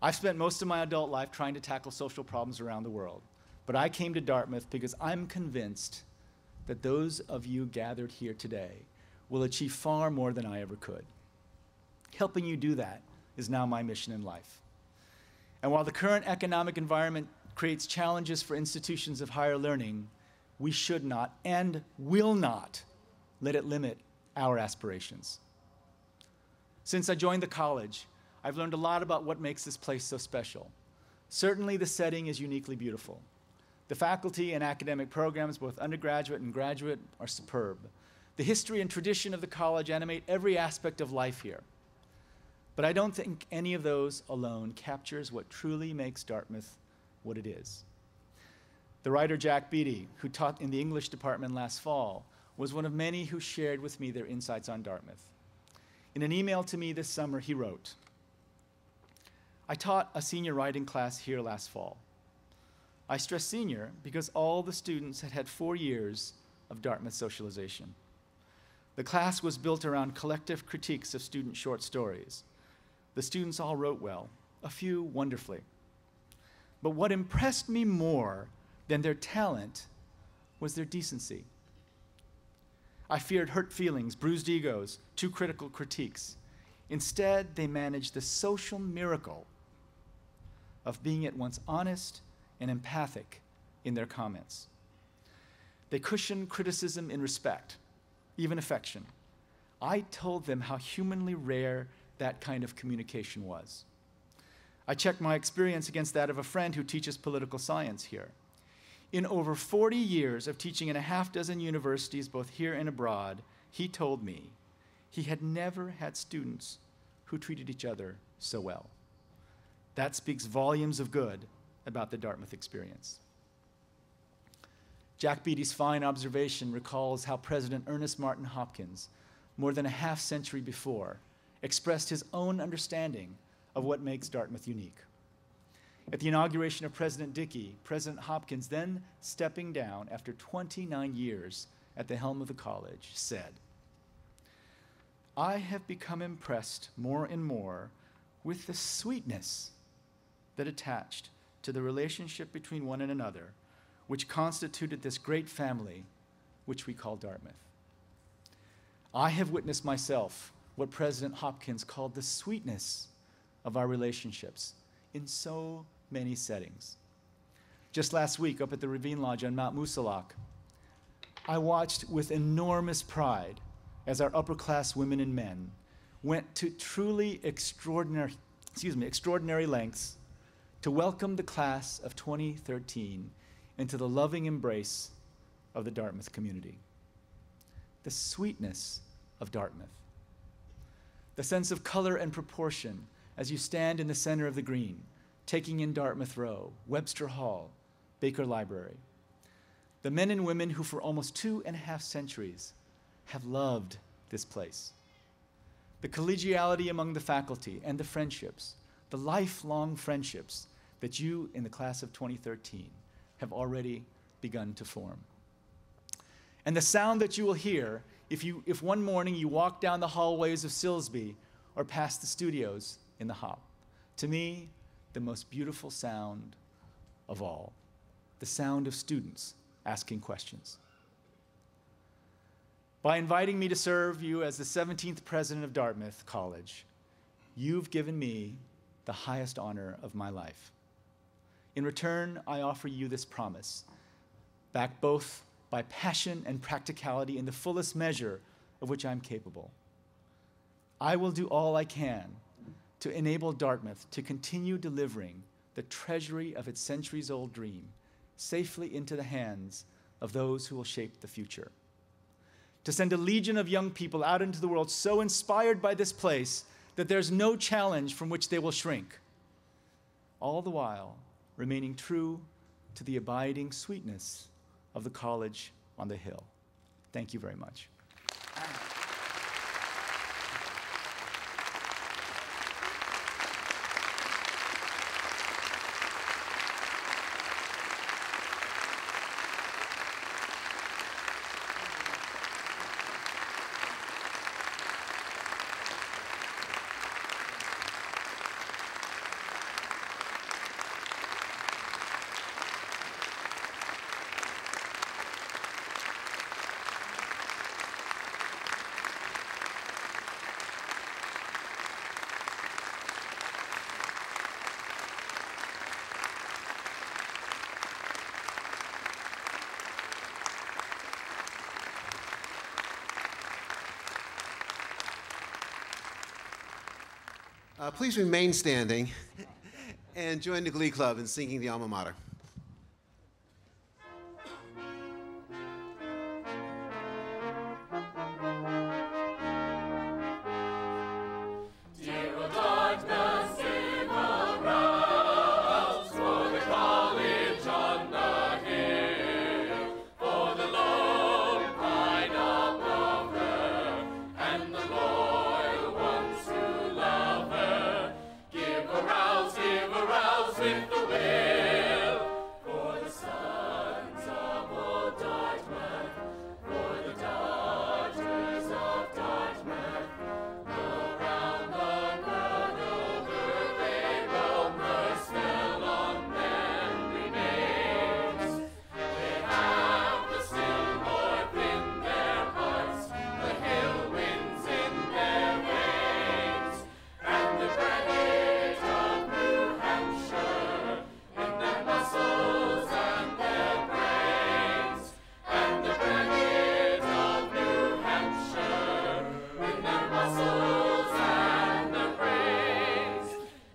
I've spent most of my adult life trying to tackle social problems around the world. But I came to Dartmouth because I'm convinced that those of you gathered here today will achieve far more than I ever could. Helping you do that is now my mission in life. And while the current economic environment creates challenges for institutions of higher learning, we should not and will not let it limit our aspirations. Since I joined the college, I've learned a lot about what makes this place so special. Certainly the setting is uniquely beautiful. The faculty and academic programs, both undergraduate and graduate, are superb. The history and tradition of the college animate every aspect of life here. But I don't think any of those alone captures what truly makes Dartmouth what it is. The writer Jack Beattie, who taught in the English department last fall, was one of many who shared with me their insights on Dartmouth. In an email to me this summer, he wrote, "I taught a senior writing class here last fall. I stress senior because all the students had had 4 years of Dartmouth socialization. The class was built around collective critiques of student short stories. The students all wrote well, a few wonderfully. But what impressed me more than their talent was their decency. I feared hurt feelings, bruised egos, too critical critiques. Instead, they managed the social miracle of being at once honest and empathic in their comments. They cushioned criticism in respect, even affection. I told them how humanly rare that kind of communication was. I checked my experience against that of a friend who teaches political science here. In over 40 years of teaching in a half dozen universities, both here and abroad, he told me he had never had students who treated each other so well. That speaks volumes of good about the Dartmouth experience." Jack Beattie's fine observation recalls how President Ernest Martin Hopkins, more than a half century before, expressed his own understanding of what makes Dartmouth unique. At the inauguration of President Dickey, President Hopkins, then stepping down after 29 years at the helm of the college, said, "I have become impressed more and more with the sweetness that attached to the relationship between one and another, which constituted this great family which we call Dartmouth. I have witnessed myself what President Hopkins called the sweetness of our relationships in so many settings. Just last week, up at the Ravine Lodge on Mount Moosilauke, I watched with enormous pride as our upper-class women and men went to truly extraordinary lengths to welcome the class of 2013 into the loving embrace of the Dartmouth community. The sweetness of Dartmouth. The sense of color and proportion as you stand in the center of the green, taking in Dartmouth Row, Webster Hall, Baker Library. The men and women who for almost 2.5 centuries have loved this place. The collegiality among the faculty and the friendships, the lifelong friendships that you in the class of 2013 have already begun to form. And the sound that you will hear if one morning you walk down the hallways of Silsby or past the studios in the Hop. To me, the most beautiful sound of all, the sound of students asking questions. By inviting me to serve you as the 17th president of Dartmouth College, you've given me the highest honor of my life. In return, I offer you this promise, backed both by passion and practicality in the fullest measure of which I'm capable. I will do all I can to enable Dartmouth to continue delivering the treasury of its centuries-old dream safely into the hands of those who will shape the future. To send a legion of young people out into the world so inspired by this place that there's no challenge from which they will shrink, all the while remaining true to the abiding sweetness of the college on the hill. Thank you very much. Please remain standing and join the Glee Club in singing the alma mater. Dear old Dartmouth, sing around for the college on the hill, for the lone pine above her, and the loyal ones who love her. Give a rouse with the will, for the sons of old Dartmouth, for the daughters of Dartmouth. Around the world over they roam, the spell on them remains. They have the still north in their hearts, the hill winds in their veins, and the granite of New Hampshire in their muscles and their brains, and the granite of New Hampshire in their muscles and their brains.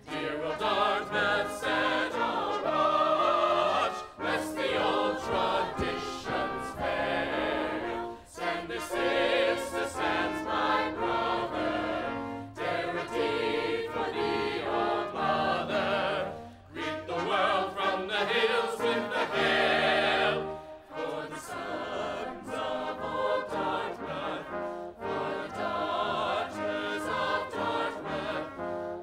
Dear old Dartmouth, set a watch, lest the old traditions fail. Stand this sister, stands my brother, dare a deed for the old mother. Greet the world from the hills with the hail, for the sons of old Dartmouth, for the daughters of Dartmouth.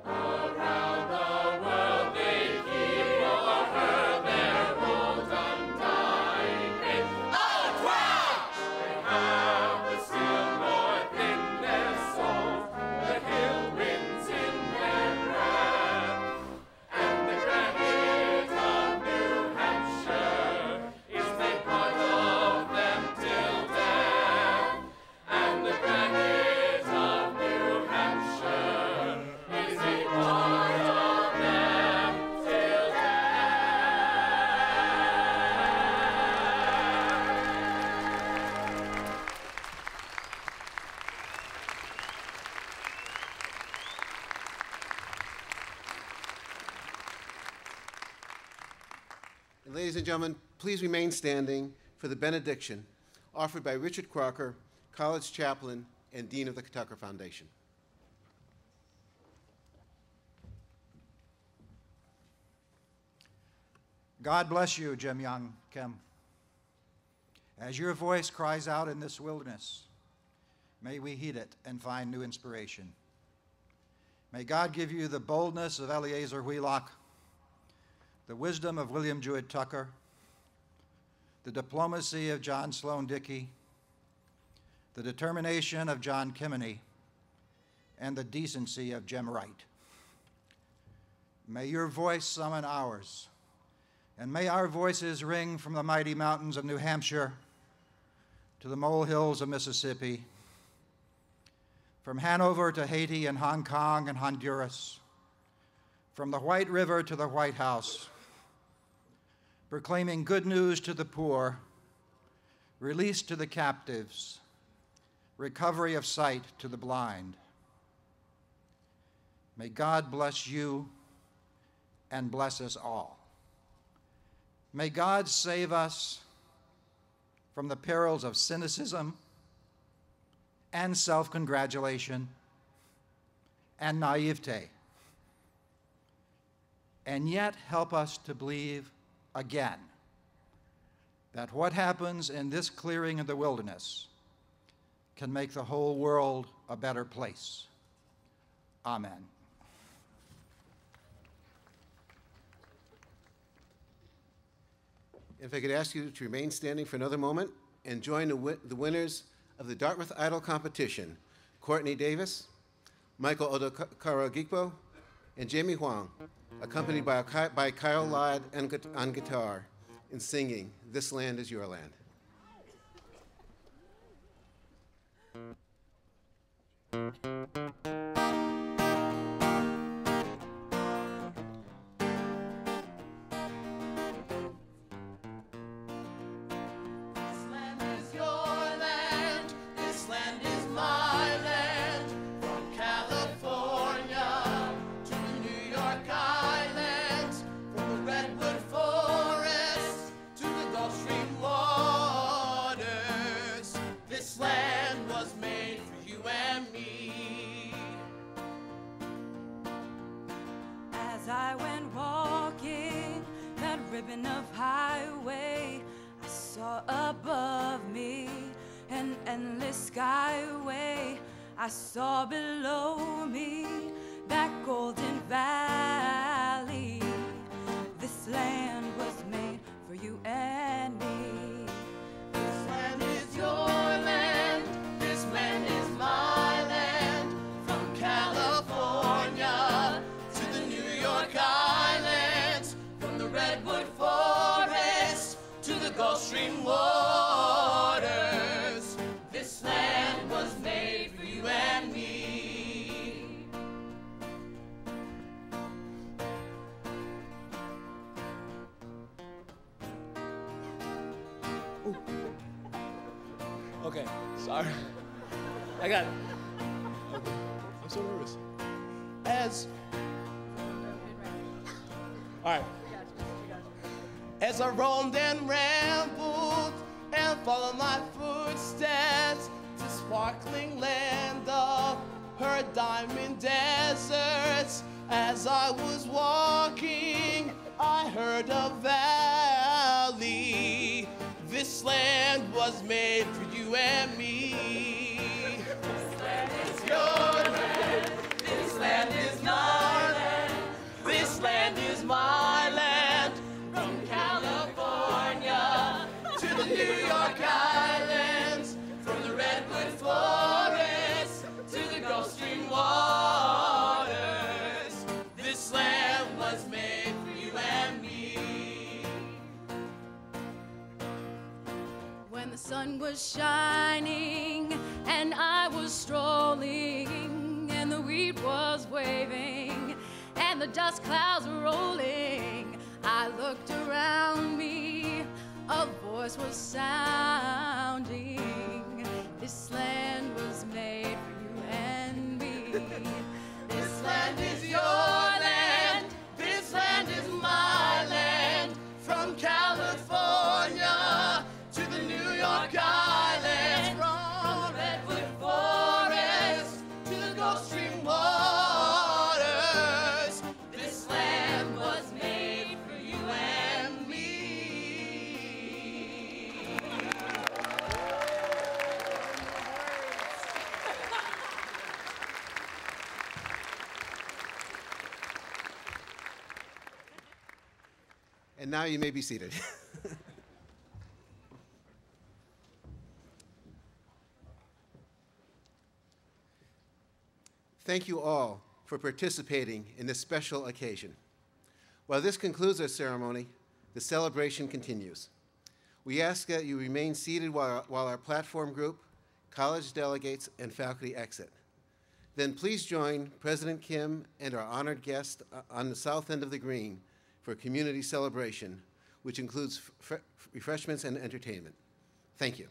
Around the world they keep for her their old undying faith. Oh, wow! They have the still north in their souls, the hill winds in their breath, and the granite of New Hampshire is made part of them till death, and the granite of New Hampshire is a part of them till death. And ladies and gentlemen, please remain standing for the benediction offered by Richard Crocker, college chaplain and dean of the Tucker Foundation. God bless you, Jim Yong Kim. As your voice cries out in this wilderness, may we heed it and find new inspiration. May God give you the boldness of Eleazar Wheelock, the wisdom of William Jewett Tucker, the diplomacy of John Sloan Dickey, the determination of John Kimeny, and the decency of Jim Wright. May your voice summon ours, and may our voices ring from the mighty mountains of New Hampshire to the molehills of Mississippi, from Hanover to Haiti and Hong Kong and Honduras, from the White River to the White House, proclaiming good news to the poor, release to the captives, recovery of sight to the blind. May God bless you and bless us all. May God save us from the perils of cynicism and self-congratulation and naivete, and yet help us to believe again that what happens in this clearing in the wilderness can make the whole world a better place. Amen. If I could ask you to remain standing for another moment and join the winners of the Dartmouth Idol competition, Courtney Davis, Michael Odokaragipo, and Jamie Huang, accompanied by Kyle Ladd on guitar in singing This Land Is Your Land. This land is my land, from California ribbon of highway I saw above me, an endless skyway I saw below me, that golden valley. This land was made for you and me. This land is your land, this land is my land. From California to the New York Islands, from the Redwood Forest to the Gulf Stream waters. This land was made for you and me. Okay, sorry. I got it. Okay. I'm so nervous. All right. As I roamed and rambled and followed my footsteps to sparkling land of her diamond deserts, as I was walking, I heard a valley. This land was made for you and me. This land is your land. This land is my land. This land is my land. From California to the New York Islands, from the Redwood Forest to the Gulf Stream waters. This land was made for you and me. When the sun was shining and I was strolling and the wheat was waving and the dust clouds were rolling, I looked around me, a voice was sounding. This land was made for you and me. This land is your land. This land is my land. From California to the New York Islands, from the Redwood Forest to the Gulf Stream waters. This land was made for you and me. And now you may be seated. Thank you all for participating in this special occasion. While this concludes our ceremony, the celebration continues. We ask that you remain seated while our platform group, college delegates, and faculty exit. Then please join President Kim and our honored guest on the south end of the green for a community celebration, which includes refreshments and entertainment. Thank you.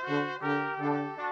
Thank you.